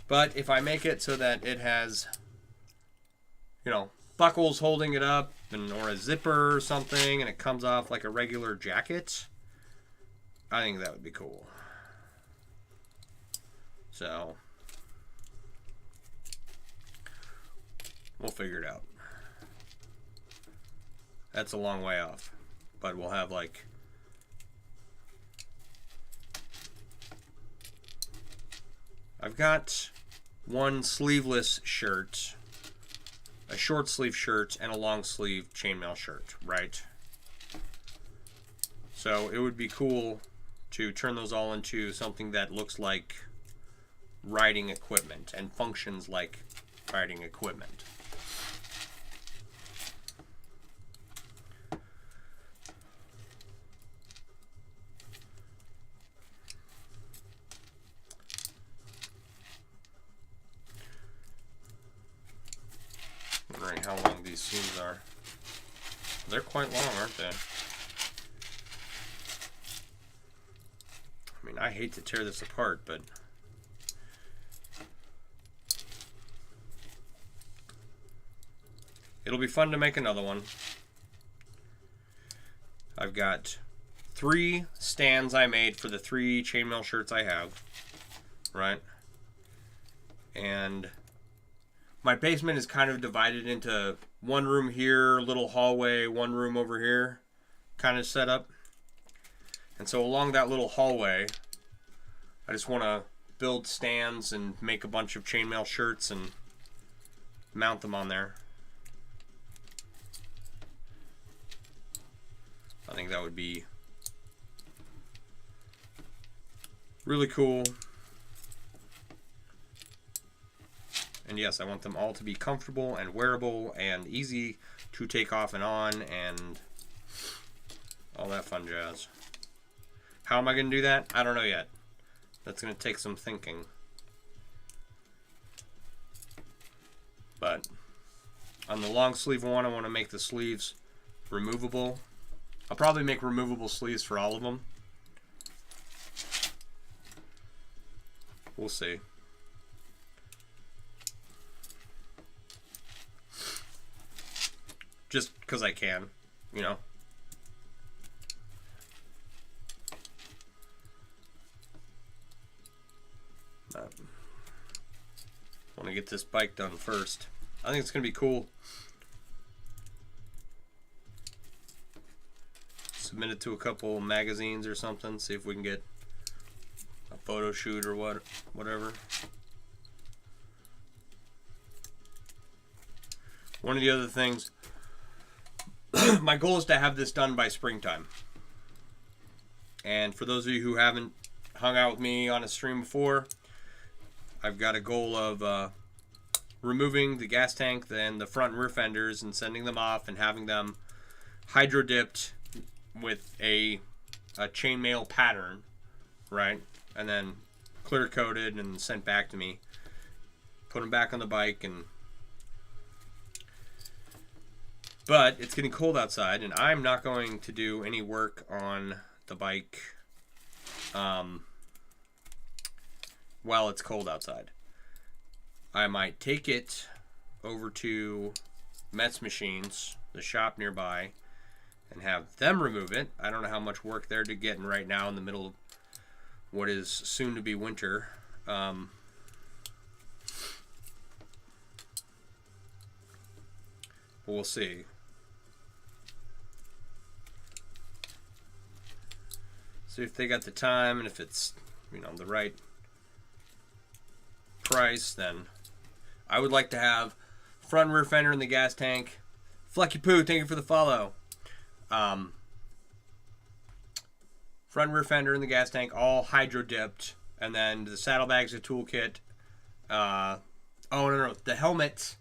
But if I make it so that it has, you know, buckles holding it up, and or a zipper or something, and it comes off like a regular jacket, I think that would be cool. So we'll figure it out. That's a long way off, but we'll have like, I've got one sleeveless shirt, a short sleeve shirt, and a long sleeve chainmail shirt, right? So it would be cool to turn those all into something that looks like riding equipment and functions like riding equipment. Wondering how long these seams are. They're quite long, aren't they? I mean, I hate to tear this apart, but it'll be fun to make another one. I've got 3 stands I made for the 3 chainmail shirts I have, right? And my basement is kind of divided into one room here, little hallway, one room over here kind of setup. And so along that little hallway, I just want to build stands and make a bunch of chainmail shirts and mount them on there. I think that would be really cool. And yes, I want them all to be comfortable and wearable and easy to take off and on and all that fun jazz. How am I going to do that? I don't know yet. That's going to take some thinking. But on the long sleeve one, I want to make the sleeves removable. I'll probably make removable sleeves for all of them. We'll see. Just because I can, you know. Want to get this bike done first. I think it's going to be cool. Submit it to a couple magazines or something. See if we can get a photo shoot or whatever. One of the other things, my goal is to have this done by springtime. And for those of you who haven't hung out with me on a stream before, I've got a goal of removing the gas tank and the front and rear fenders and sending them off and having them hydro dipped with a chainmail pattern, right? And then clear coated and sent back to me. Put them back on the bike. But it's getting cold outside, and I'm not going to do any work on the bike while it's cold outside. I might take it over to Met's Machines, the shop nearby, and have them remove it. I don't know how much work they're getting right now in the middle of what is soon to be winter. We'll see. See if they got the time, and if it's, you know, the right price. Then I would like to have front and rear fender in the gas tank. Flecky Poo, thank you for the follow. Front and rear fender in the gas tank, all hydro dipped, and then the saddlebags, the toolkit. Oh no, the helmet,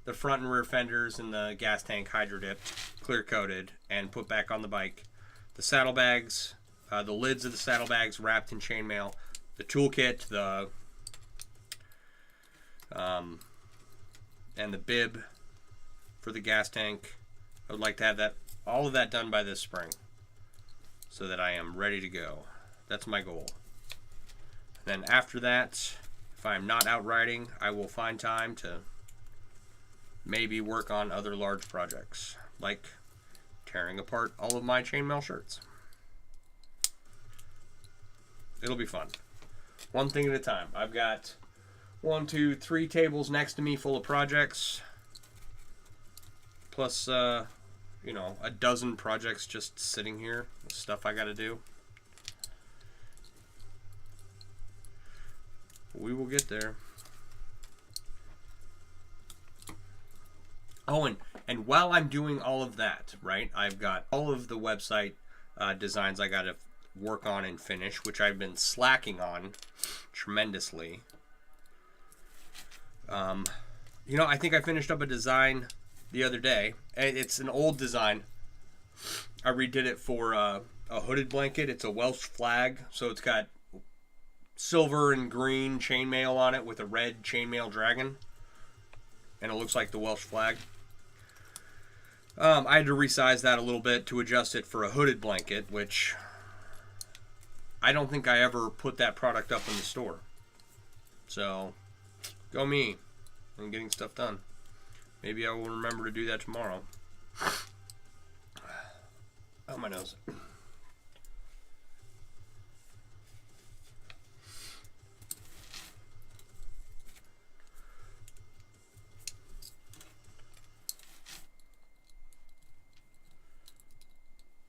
the front and rear fenders in the gas tank hydro dipped, clear coated, and put back on the bike. The saddlebags, the lids of the saddlebags wrapped in chainmail. The toolkit, and the bib for the gas tank. I would like to have all of that done by this spring, so that I am ready to go. That's my goal. Then after that, if I'm not out riding, I will find time to maybe work on other large projects, like tearing apart all of my chainmail shirts. It'll be fun. One thing at a time. I've got 1, 2, 3 tables next to me full of projects, plus you know, a dozen projects just sitting here, stuff I gotta do. We will get there. Oh, and while I'm doing all of that, right, I've got all of the website designs I gotta work on and finish, which I've been slacking on tremendously. You know, I think I finished up a design the other day. It's an old design. I redid it for a hooded blanket. It's a Welsh flag, so it's got silver and green chainmail on it with a red chainmail dragon, and it looks like the Welsh flag. I had to resize that a little bit to adjust it for a hooded blanket, which I don't think I ever put that product up in the store. So, go me. I'm getting stuff done. Maybe I will remember to do that tomorrow. Oh, my nose.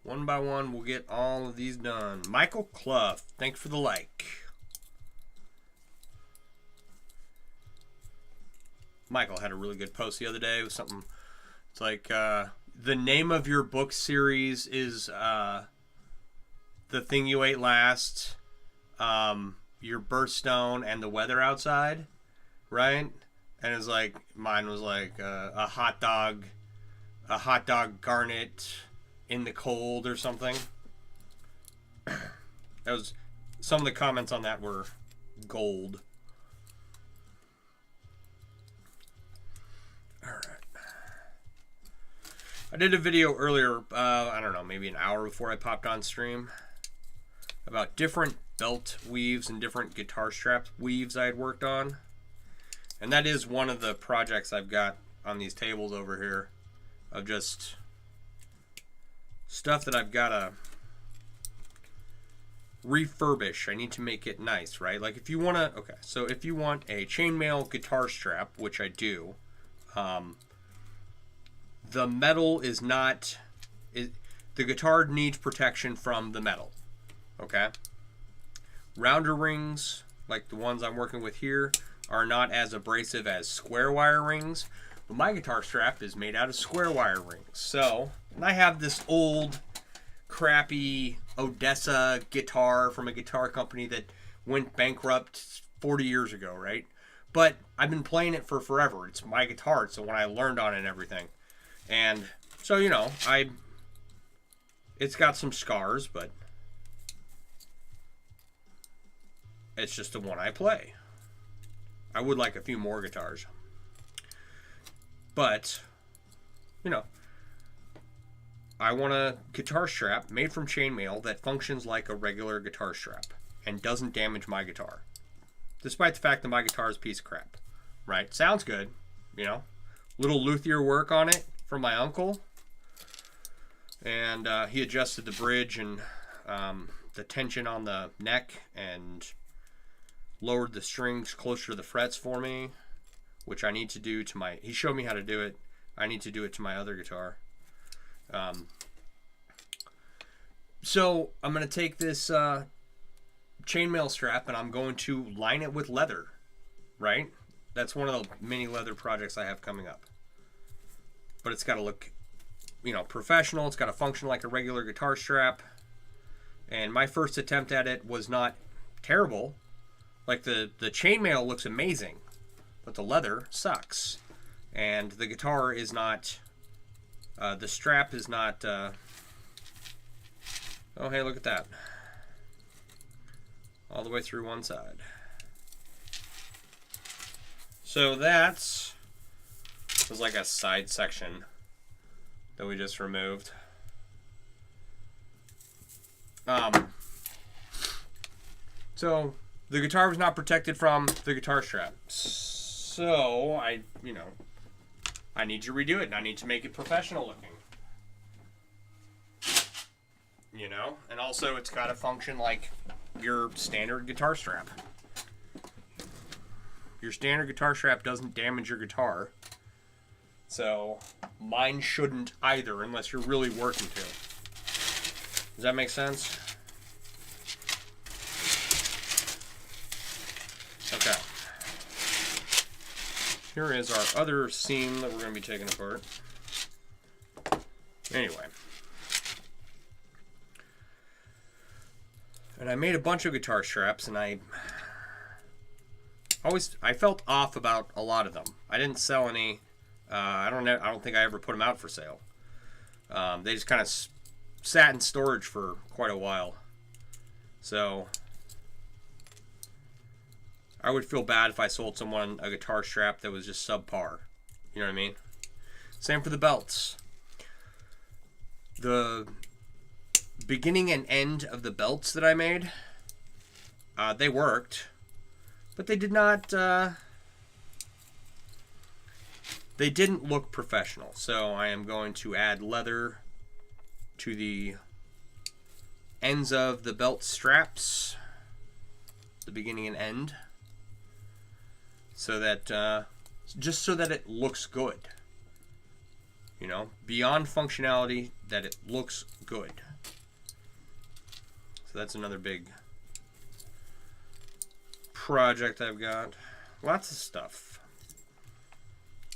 One by one, we'll get all of these done. Michael Clough, thanks for the like. Michael had a really good post the other day with something. It's like the name of your book series is The Thing You Ate Last, Your Birthstone, and The Weather Outside, right? And it's like mine was like a hot dog garnet in the cold or something. That was some of the comments on that were gold. All right. I did a video earlier, I don't know, maybe an hour before I popped on stream, about different belt weaves and different guitar strap weaves I had worked on. And that is one of the projects I've got on these tables over here, of just stuff that I've got to refurbish. I need to make it nice, right? Like if you want to, okay, so if you want a chainmail guitar strap, which I do, the metal is not, the guitar needs protection from the metal, okay? Rounder rings, like the ones I'm working with here, are not as abrasive as square wire rings, but my guitar strap is made out of square wire rings. So, and I have this old, crappy Odessa guitar from a guitar company that went bankrupt 40 years ago, right? But I've been playing it for forever. It's my guitar, so when I learned on it and everything. And so, you know, it's got some scars, but it's just the one I play. I would like a few more guitars. But, you know, I want a guitar strap made from chainmail that functions like a regular guitar strap and doesn't damage my guitar. Despite the fact that my guitar is a piece of crap. Right? Sounds good, you know. Little luthier work on it from my uncle. And he adjusted the bridge and the tension on the neck and lowered the strings closer to the frets for me, which I need to do to my, he showed me how to do it. I need to do it to my other guitar. So I'm going to take this chainmail strap and I'm going to line it with leather, right? That's one of the many leather projects I have coming up. But it's got to look, you know, professional. It's got to function like a regular guitar strap. And my first attempt at it was not terrible. Like the chainmail looks amazing, but the leather sucks. And the guitar is not, the strap is not, oh hey, look at that. All the way through one side. So that was like a side section that we just removed. So the guitar was not protected from the guitar strap. So I need to redo it and I need to make it professional looking. You know, and also it's got to function like your standard guitar strap. Your standard guitar strap doesn't damage your guitar. So mine shouldn't either unless you're really working to. Does that make sense? Okay. Here is our other seam that we're going to be taking apart. Anyway. And I made a bunch of guitar straps, and I felt off about a lot of them. I didn't sell any. I don't think I ever put them out for sale. They just kind of sat in storage for quite a while. So I would feel bad if I sold someone a guitar strap that was just subpar. You know what I mean? Same for the belts. The beginning and end of the belts that I made, they worked, but they did not, they didn't look professional. So I am going to add leather to the ends of the belt straps, the beginning and end, so that just so that it looks good. You know, beyond functionality, that it looks good. So that's another big project I've got. Lots of stuff.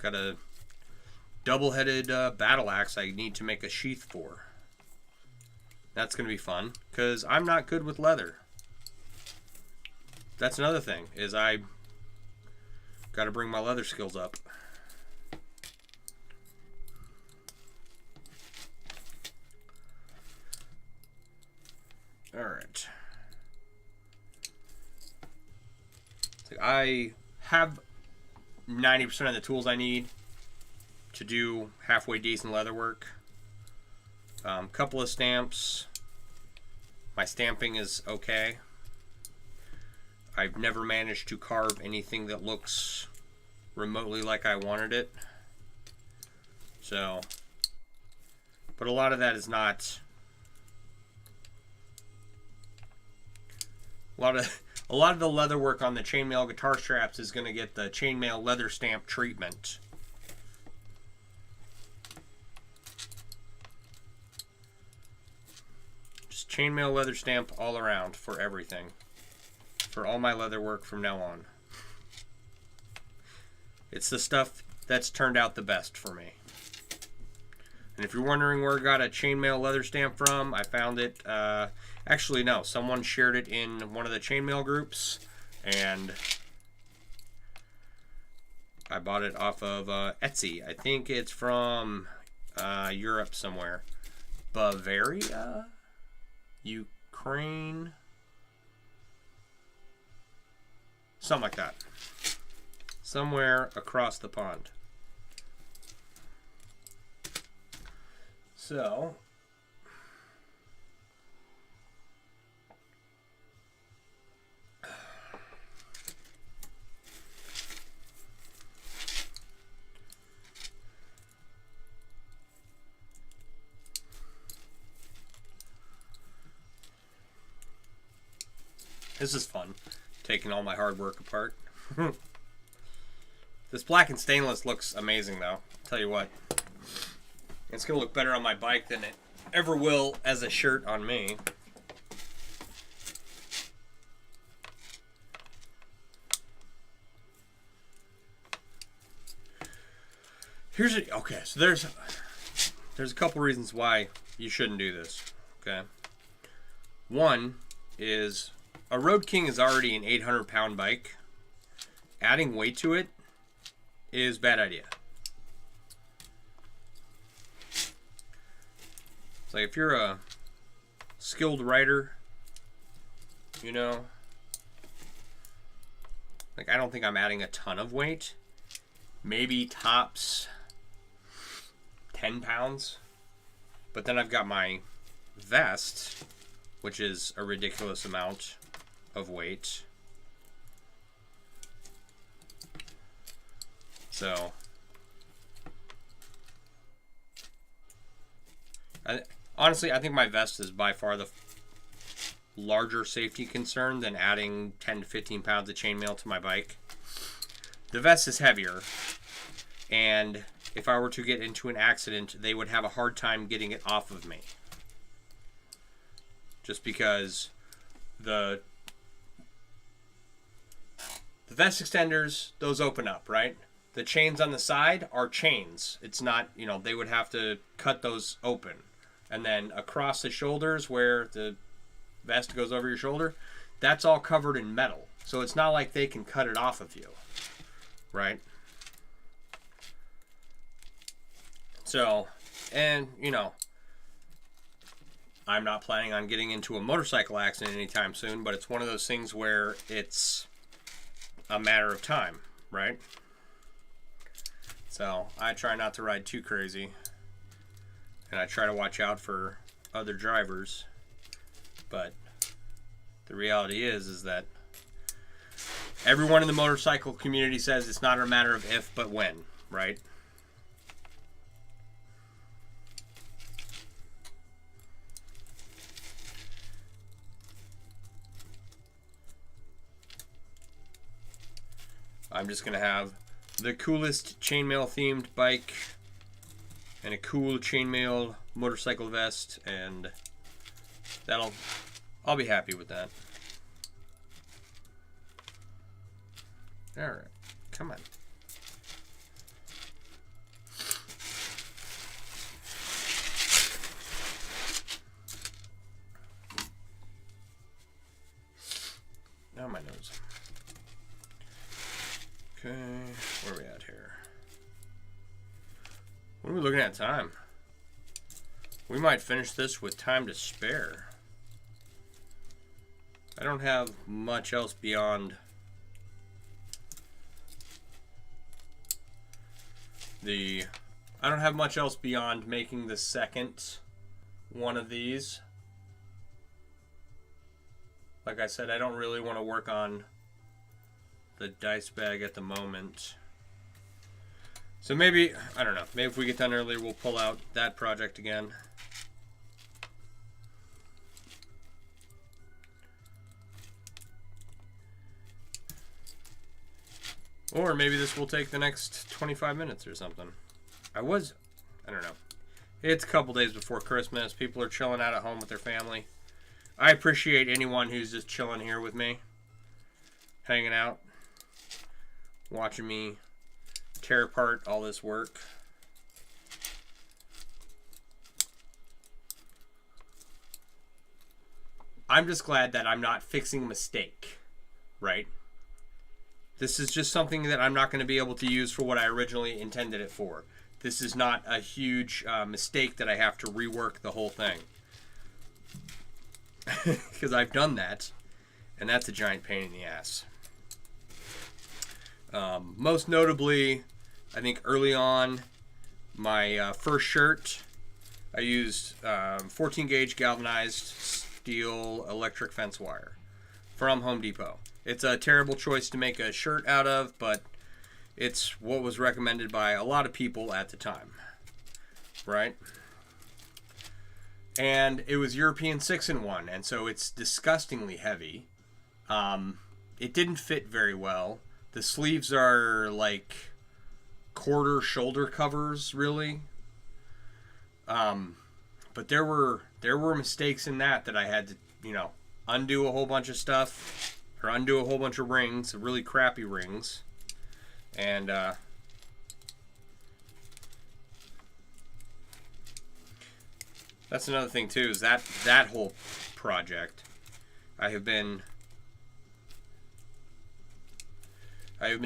Got a double-headed battle axe I need to make a sheath for. That's going to be fun, because I'm not good with leather. That's another thing, is I got to bring my leather skills up. Alright. I have 90% of the tools I need to do halfway decent leather work. Couple of stamps. My stamping is okay. I've never managed to carve anything that looks remotely like I wanted it. So, but a lot of that is not. A lot of the leather work on the chainmail guitar straps is going to get the chainmail leather stamp treatment. Just chainmail leather stamp all around for everything. For all my leather work from now on. It's the stuff that's turned out the best for me. And if you're wondering where I got a chainmail leather stamp from, I found it, actually no, someone shared it in one of the chainmail groups, and I bought it off of Etsy. I think it's from Europe somewhere. Bavaria? Ukraine? Something like that. Somewhere across the pond. So, this is fun, taking all my hard work apart. This black and stainless looks amazing though, I'll tell you what. It's going to look better on my bike than it ever will as a shirt on me. Okay, so there's a couple reasons why you shouldn't do this. Okay. One is a Road King is already an 800-pound bike. Adding weight to it is a bad idea. It's like if you're a skilled rider, you know, like I don't think I'm adding a ton of weight. Maybe tops 10 pounds. But then I've got my vest, which is a ridiculous amount of weight. So, honestly, I think my vest is by far the larger safety concern than adding 10 to 15 pounds of chainmail to my bike. The vest is heavier, and if I were to get into an accident, they would have a hard time getting it off of me. Just because the vest extenders, those open up, right? The chains on the side are chains. It's not, you know, they would have to cut those open. And then across the shoulders where the vest goes over your shoulder, that's all covered in metal. So it's not like they can cut it off of you, right? So, and, you know, I'm not planning on getting into a motorcycle accident anytime soon, but it's one of those things where it's a matter of time, right? So I try not to ride too crazy, and I try to watch out for other drivers. But the reality is that everyone in the motorcycle community says it's not a matter of if, but when, right? I'm just going to have the coolest chainmail themed bike and a cool chainmail motorcycle vest, and I'll be happy with that. Alright, come on. Ooh, looking at time. We might finish this with time to spare. I don't have much else beyond I don't have much else beyond making the second one of these. Like I said, I don't really want to work on the dice bag at the moment. So maybe, I don't know, maybe if we get done earlier, we'll pull out that project again. Or maybe this will take the next 25 minutes or something. I don't know. It's a couple days before Christmas. People are chilling out at home with their family. I appreciate anyone who's just chilling here with me. Hanging out. Watching me tear apart all this work. I'm just glad that I'm not fixing a mistake, right? This is just something that I'm not going to be able to use for what I originally intended it for. This is not a huge mistake that I have to rework the whole thing. Because I've done that, and that's a giant pain in the ass. Most notably, I think early on, my first shirt, I used 14 gauge galvanized steel electric fence wire from Home Depot. It's a terrible choice to make a shirt out of, but it's what was recommended by a lot of people at the time, right? And it was European 6-in-1, and so it's disgustingly heavy. It didn't fit very well. The sleeves are like quarter shoulder covers, really. But there were mistakes in that I had to, undo a whole bunch of stuff, or undo a whole bunch of rings, really crappy rings. And that's another thing too, is that whole project I have been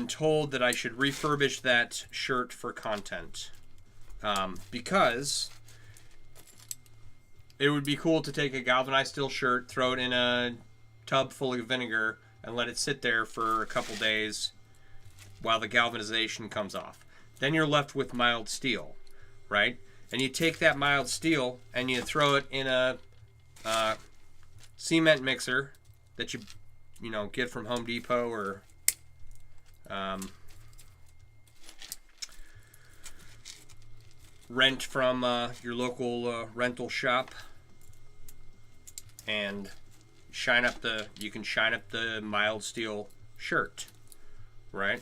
told that I should refurbish that shirt for content, because it would be cool to take a galvanized steel shirt, throw it in a tub full of vinegar, and let it sit there for a couple days while the galvanization comes off. Then you're left with mild steel, right? And you take that mild steel and you throw it in a cement mixer that you get from Home Depot or rent from your local rental shop, and you can shine up the mild steel shirt, right?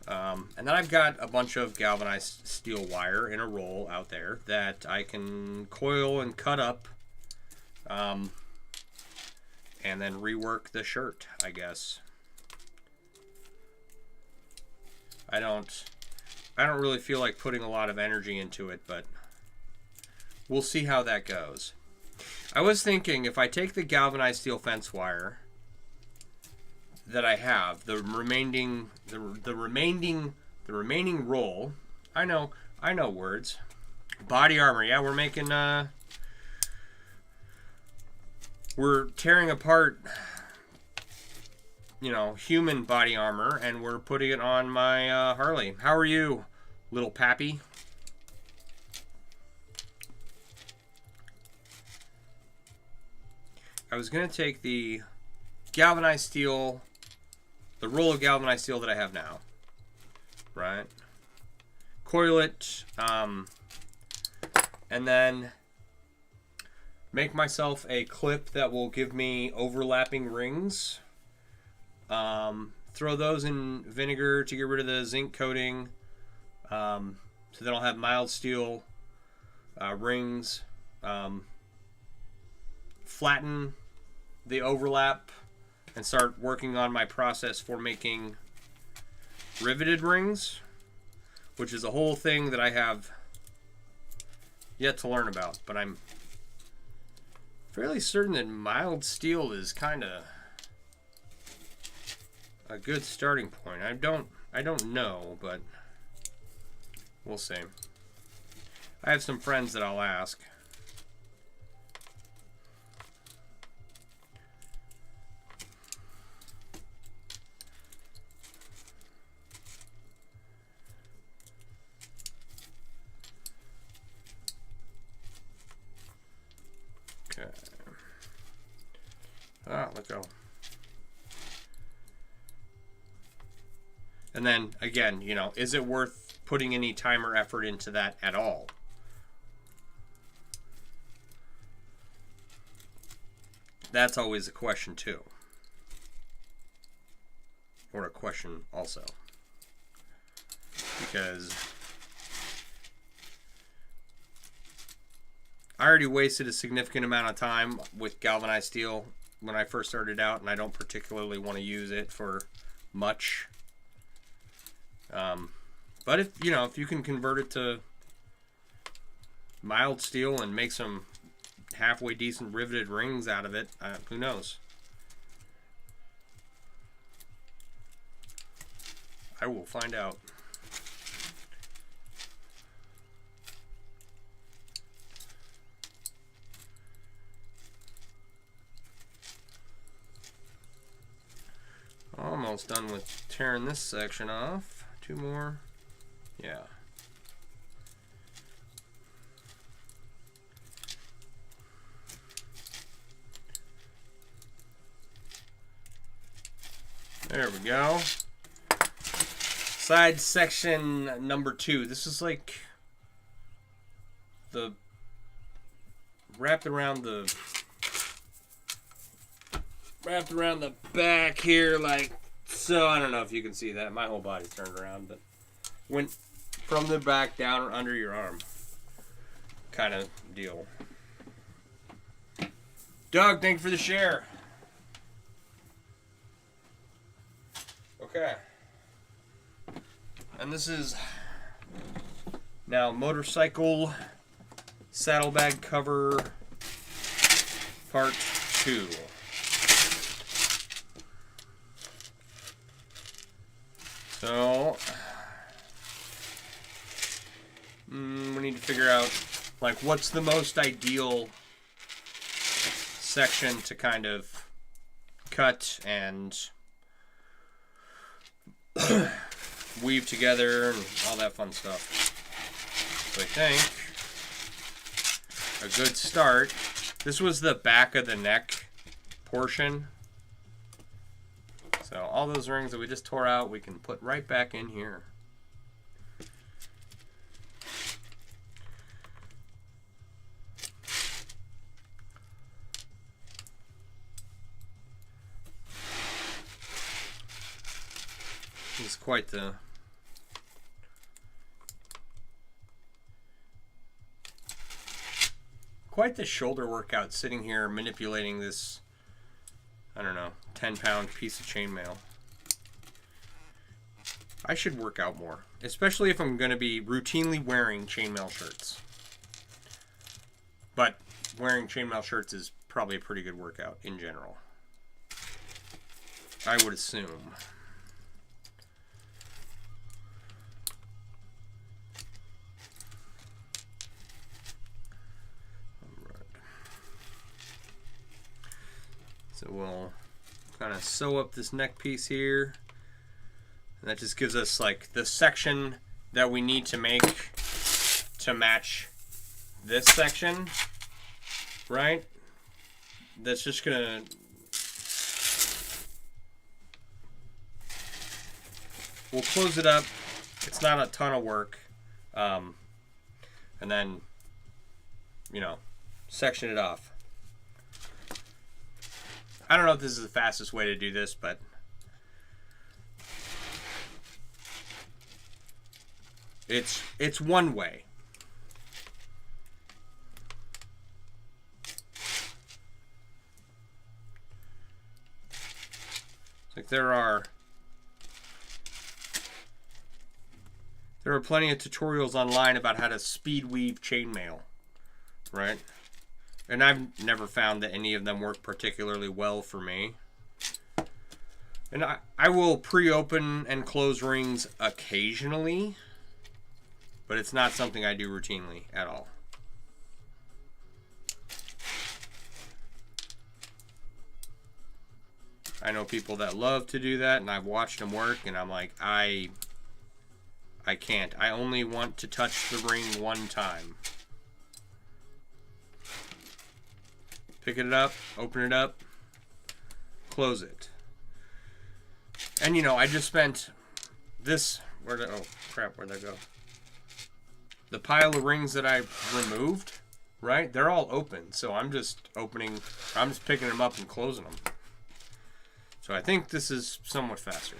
And then I've got a bunch of galvanized steel wire in a roll out there that I can coil and cut up, and then rework the shirt, I guess. I don't really feel like putting a lot of energy into it, but we'll see how that goes. I was thinking, if I take the galvanized steel fence wire that I have, the remaining roll, I know words. Body armor, yeah, we're tearing apart, human body armor, and we're putting it on my Harley. How are you, little pappy? I was gonna take the galvanized steel, the roll of galvanized steel that I have now, right? Coil it, and then make myself a clip that will give me overlapping rings. Throw those in vinegar to get rid of the zinc coating, so then I'll have mild steel rings. Flatten the overlap and start working on my process for making riveted rings, which is a whole thing that I have yet to learn about, but I'm fairly certain that mild steel is kind of a good starting point. I don't know, but We'll see. I have some friends that I'll ask. Okay. Ah, let go. And then, again, you know, is it worth putting any time or effort into that at all? That's always a question, too. Or a question also. Because I already wasted a significant amount of time with galvanized steel when I first started out, and I don't particularly want to use it for much. But if you can convert it to mild steel and make some halfway decent riveted rings out of it, who knows? I will find out. Almost done with tearing this section off. 2 more. Yeah. There we go. Side section number 2. This is like the wrapped around the back here, like so. I don't know if you can see that. My whole body's turned around, but went from the back down or under your arm kind of deal. Doug, thank you for the share. Okay. And this is now motorcycle saddlebag cover part 2. So we need to figure out like what's the most ideal section to kind of cut and weave together and all that fun stuff. So I think a good start, this was the back of the neck portion. So all those rings that we just tore out, we can put right back in here. It's quite the shoulder workout sitting here manipulating this, I don't know, 10-pound piece of chainmail. I should work out more, especially if I'm going to be routinely wearing chainmail shirts. But wearing chainmail shirts is probably a pretty good workout in general, I would assume. So we'll kind of sew up this neck piece here. And that just gives us like the section that we need to make to match this section, right? That's just gonna we'll close it up. It's not a ton of work. And then, section it off. I don't know if this is the fastest way to do this, but it's one way. Like there are plenty of tutorials online about how to speed weave chainmail, right? And I've never found that any of them work particularly well for me. And I will pre-open and close rings occasionally. but it's not something I do routinely at all. I know people that love to do that, and I've watched them work, and I'm like, I can't. I only want to touch the ring one time. Pick it up, open it up, close it. And you know, I just spent this, oh crap, where'd that go? The pile of rings that I removed, right? They're all open, so I'm just picking them up and closing them. So I think this is somewhat faster.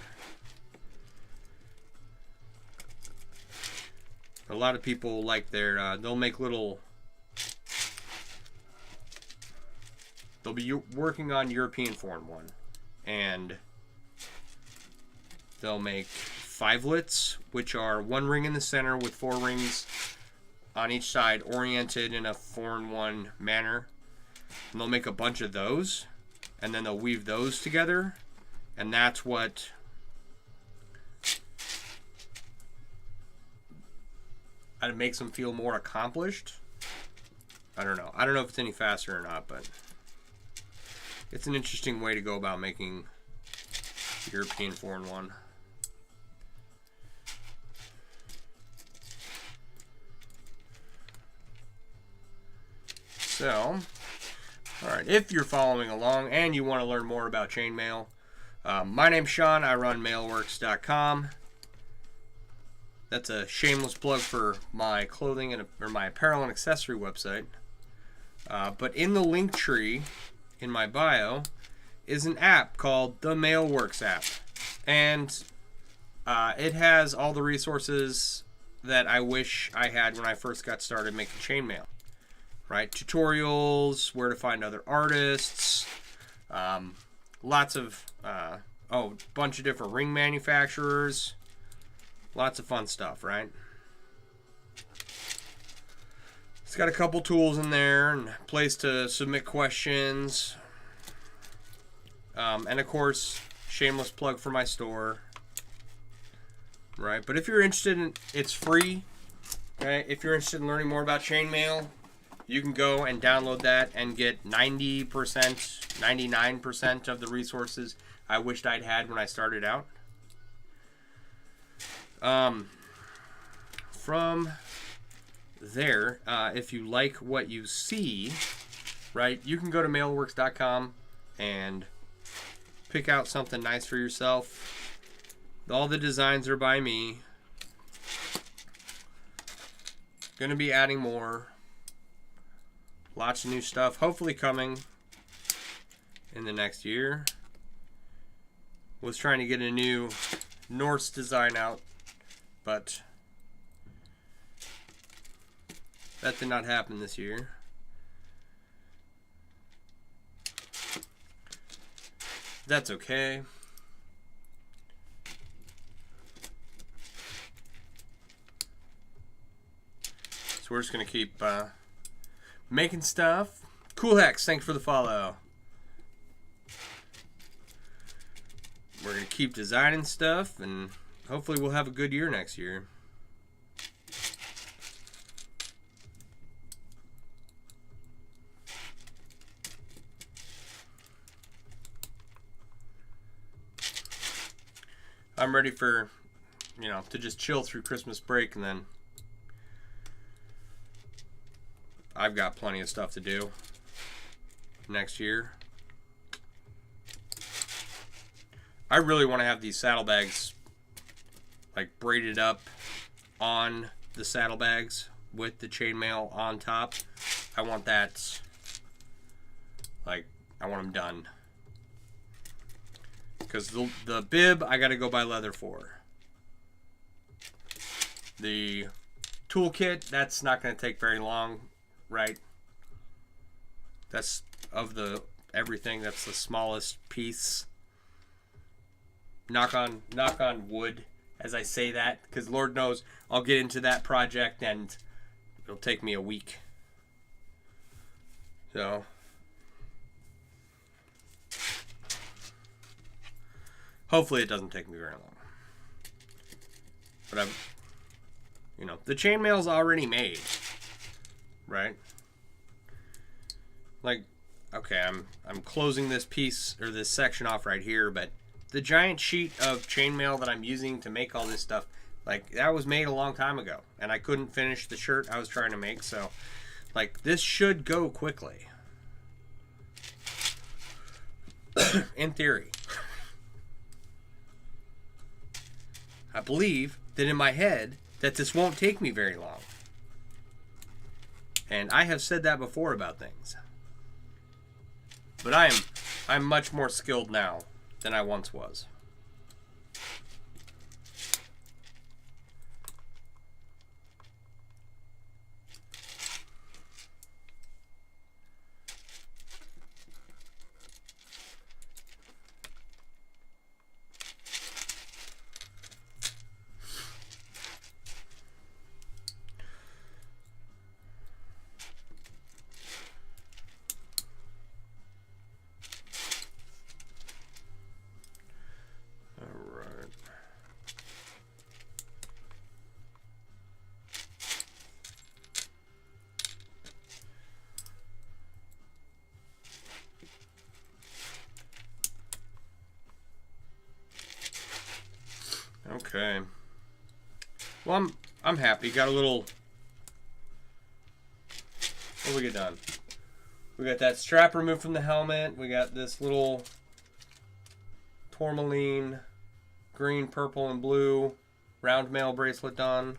A lot of people like their, they'll make little, they'll be working on European Foreign One, and they'll make fivelets, which are one ring in the center with 4 rings on each side, oriented in a Foreign One manner. And they'll make a bunch of those, and then they'll weave those together, and that's what it makes them feel more accomplished. I don't know. I don't know if it's any faster or not, but it's an interesting way to go about making European Foreign One. So, alright, if you're following along and you want to learn more about chainmail, my name's Sean. I run mailworks.com. That's a shameless plug for my clothing or my apparel and accessory website. But in the link tree in my bio is an app called the Mailworks app. And it has all the resources that I wish I had when I first got started making chainmail. Right? Tutorials, where to find other artists, lots of, bunch of different ring manufacturers, lots of fun stuff, right? It's got a couple tools in there and a place to submit questions. And of course, shameless plug for my store, right? But if you're interested in, it's free, okay? If you're interested in learning more about chainmail, you can go and download that and get 90%, 99% of the resources I wished I'd had when I started out. From there, if you like what you see, right, you can go to mailworks.com and pick out something nice for yourself. All the designs are by me. Gonna be adding more. Lots of new stuff, hopefully coming in the next year. Was trying to get a new Norse design out, but that did not happen this year. That's okay. So we're just going to keep making stuff. Cool Hex, thanks for the follow. We're going to keep designing stuff, and hopefully we'll have a good year next year. I'm ready for, to just chill through Christmas break, and then I've got plenty of stuff to do next year. I really want to have these saddlebags like braided up on the saddlebags with the chainmail on top. I want that, I want them done. Because the bib, I got to go buy leather for. The toolkit, that's not going to take very long, right? That's of the everything. That's the smallest piece. Knock on wood as I say that, because Lord knows I'll get into that project and it'll take me a week. So hopefully it doesn't take me very long. But You know, the chainmail's already made, right? Like, okay, I'm closing this piece or this section off right here, but the giant sheet of chainmail that I'm using to make all this stuff, like, that was made a long time ago, and I couldn't finish the shirt I was trying to make, so, like, this should go quickly. In theory. I believe that in my head that this won't take me very long. And I have said that before about things. But I'm much more skilled now than I once was. Okay. Well, I'm happy. Got a little. What do we get done? We got that strap removed from the helmet. We got this little tourmaline, green, purple, and blue round mail bracelet done.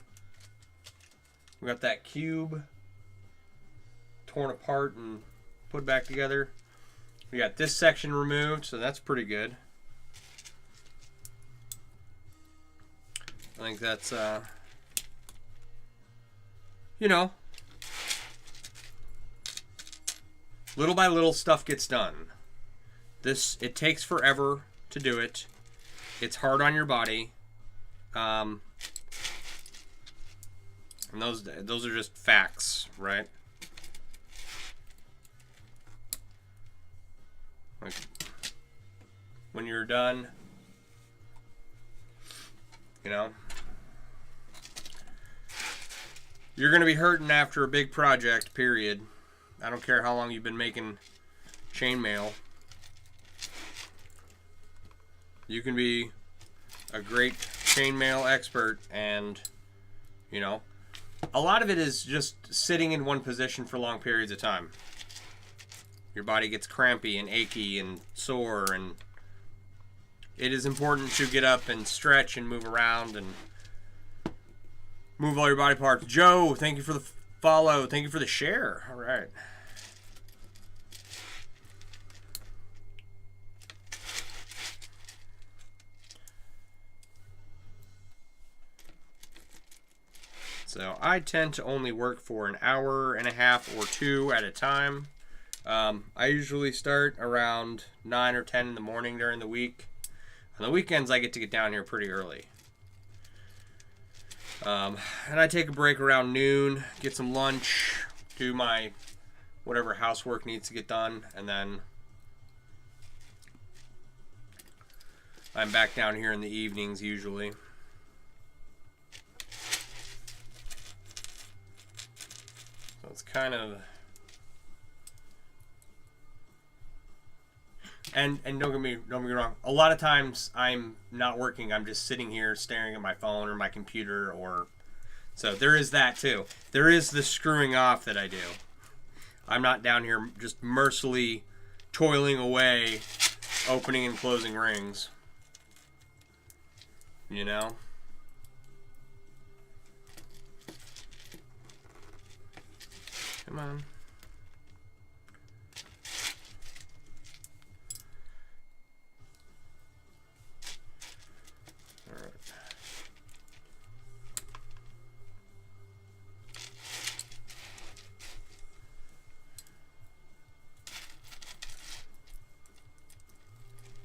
We got that cube torn apart and put back together. We got this section removed, so that's pretty good. I think that's, you know, little by little stuff gets done. It takes forever to do it. It's hard on your body. And those are just facts, right? Like, when you're done, you know, you're going to be hurting after a big project, period. I don't care how long you've been making chainmail. You can be a great chainmail expert, and, you know, a lot of it is just sitting in one position for long periods of time. Your body gets crampy and achy and sore, and it is important to get up and stretch and move around and move all your body parts. Joe, thank you for the follow. Thank you for the share. All right. So I tend to only work for an hour and a half or 2 at a time. I usually start around 9 or 10 in the morning during the week. On the weekends, I get to get down here pretty early. And I take a break around noon, get some lunch, do my whatever housework needs to get done, and then I'm back down here in the evenings usually. So it's kind of... And don't get me wrong. A lot of times I'm not working. I'm just sitting here staring at my phone or my computer, or so there is that too. There is the screwing off that I do. I'm not down here just mercilessly toiling away, opening and closing rings. You know? Come on.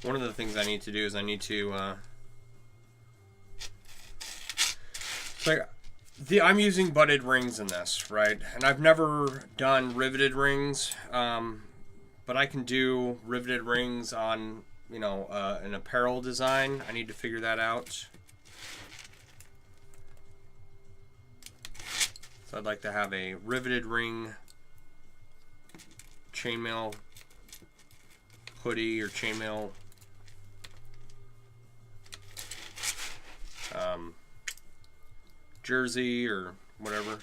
One of the things I need to do is I need to I'm using butted rings in this, right? And I've never done riveted rings, but I can do riveted rings on, you know, an apparel design. I need to figure that out. So I'd like to have a riveted ring chainmail hoodie or chainmail jersey or whatever.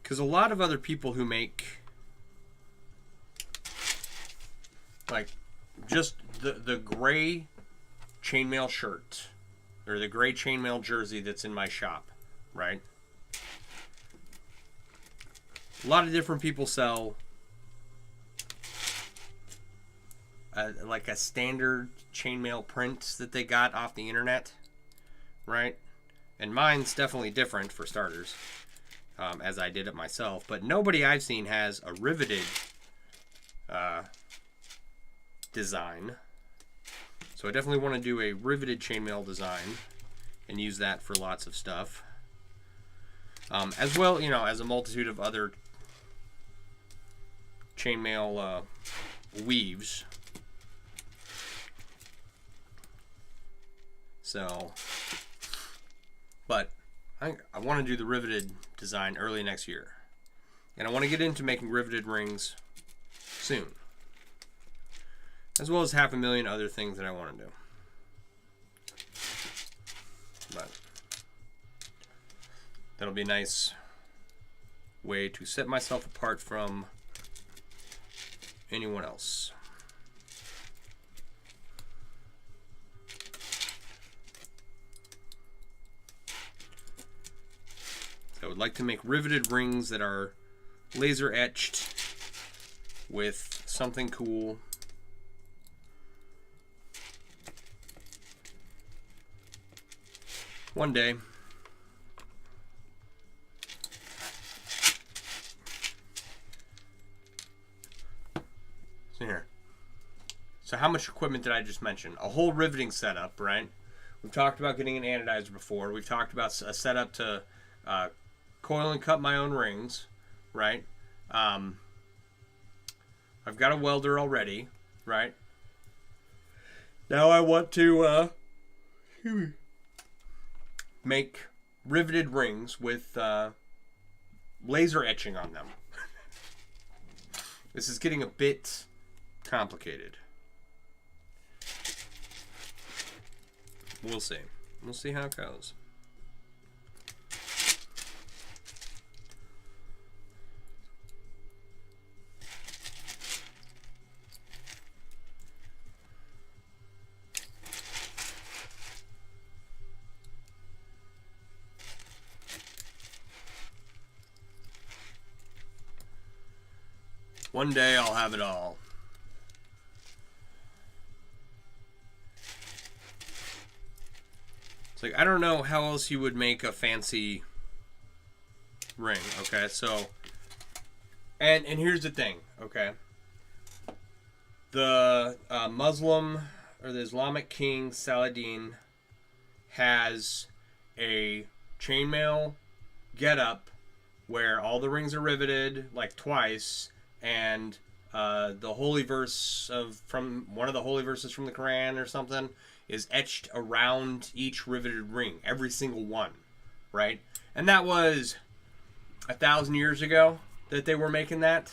Because a lot of other people who make like just the gray chainmail shirt or the gray chainmail jersey that's in my shop, right? A lot of different people sell like a standard chainmail print that they got off the internet, right? And mine's definitely different for starters, as I did it myself. But nobody I've seen has a riveted design. So I definitely want to do a riveted chainmail design and use that for lots of stuff. As well, you know, as a multitude of other chainmail weaves. So, but I want to do the riveted design early next year. And I want to get into making riveted rings soon. As well as 500,000 other things that I want to do. But that'll be a nice way to set myself apart from anyone else. I would like to make riveted rings that are laser etched with something cool. One day. So here. So how much equipment did I just mention? A whole riveting setup, right? We've talked about getting an anodizer before. We've talked about a setup to coil and cut my own rings, right? I've got a welder already, right? Now I want to make riveted rings with laser etching on them. This is getting a bit complicated. We'll see. We'll see how it goes. One day I'll have it all. It's like, I don't know how else you would make a fancy ring, okay? So, and here's the thing, okay? The Muslim, or the Islamic king, Saladin, has a chainmail getup where all the rings are riveted, like twice, and the holy verse from one of the holy verses from the Quran or something is etched around each riveted ring, every single one, right? And that was 1,000 years ago that they were making that.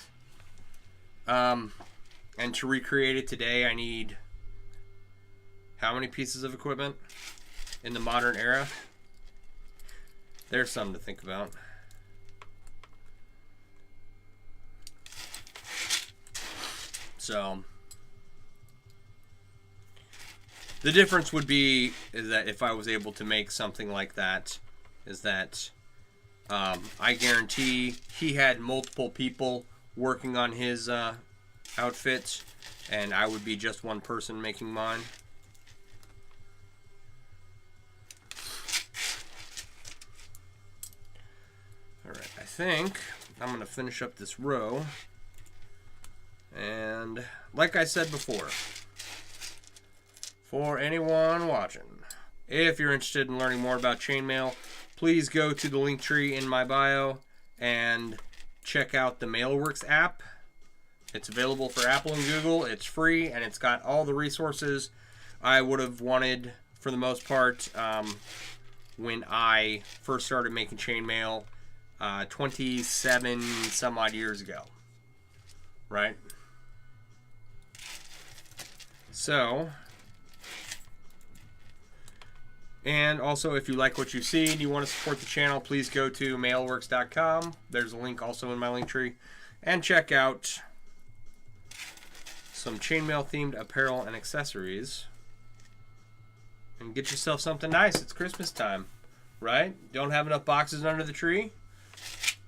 And to recreate it today, I need how many pieces of equipment in the modern era? There's something to think about. So the difference would be is that if I was able to make something like that, is that I guarantee he had multiple people working on his outfits, and I would be just one person making mine. Alright, I think I'm going to finish up this row. And like I said before, for anyone watching, if you're interested in learning more about chainmail, please go to the link tree in my bio and check out the MailWorks app. It's available for Apple and Google. It's free, and it's got all the resources I would have wanted for the most part when I first started making chainmail 27 some odd years ago. Right? So, and also if you like what you see and you want to support the channel, please go to mailworks.com. There's a link also in my link tree. And check out some chainmail themed apparel and accessories. And get yourself something nice. It's Christmas time, right? Don't have enough boxes under the tree.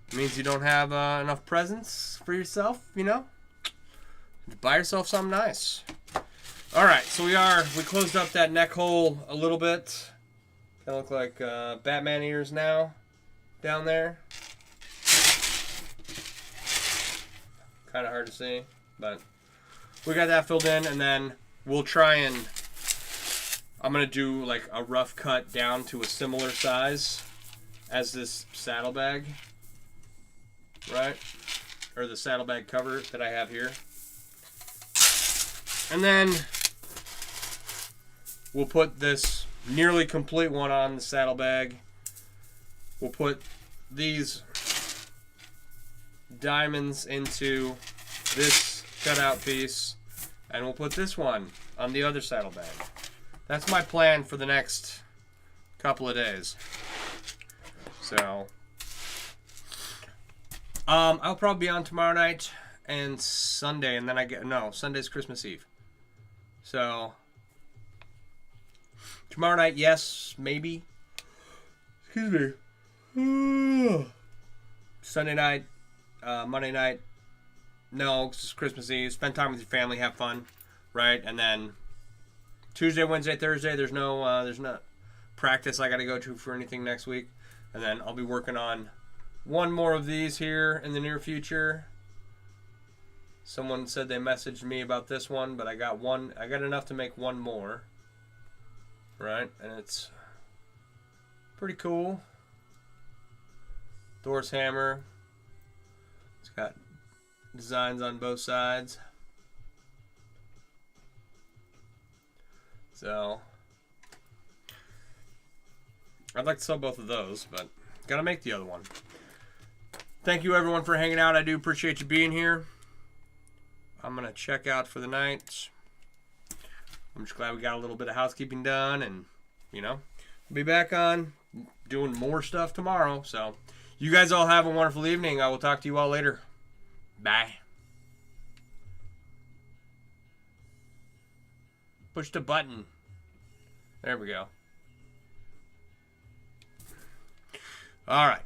It means you don't have enough presents for yourself, you know? Just buy yourself something nice. All right, so we closed up that neck hole a little bit. Kind of look like Batman ears now down there. Kind of hard to see, but we got that filled in, and then we'll try and I'm going to do like a rough cut down to a similar size as this saddlebag, right? Or the saddlebag cover that I have here. And then we'll put this nearly complete one on the saddlebag. We'll put these diamonds into this cutout piece, and we'll put this one on the other saddlebag. That's my plan for the next couple of days. So, I'll probably be on tomorrow night and Sunday, and then Sunday's Christmas Eve. So, tomorrow night, yes, maybe. Excuse me. Sunday night, Monday night, no, it's Christmas Eve. Spend time with your family, have fun, right? And then Tuesday, Wednesday, Thursday, there's not practice I got to go to for anything next week. And then I'll be working on one more of these here in the near future. Someone said they messaged me about this one, but I got enough to make one more. Right? And it's pretty cool. Thor's hammer. It's got designs on both sides. So I'd like to sell both of those, but gotta make the other one. Thank you everyone for hanging out. I do appreciate you being here. I'm gonna check out for the night. I'm just glad we got a little bit of housekeeping done, and we'll be back on doing more stuff tomorrow. So you guys all have a wonderful evening. I will talk to you all later. Bye. Push the button. There we go. All right.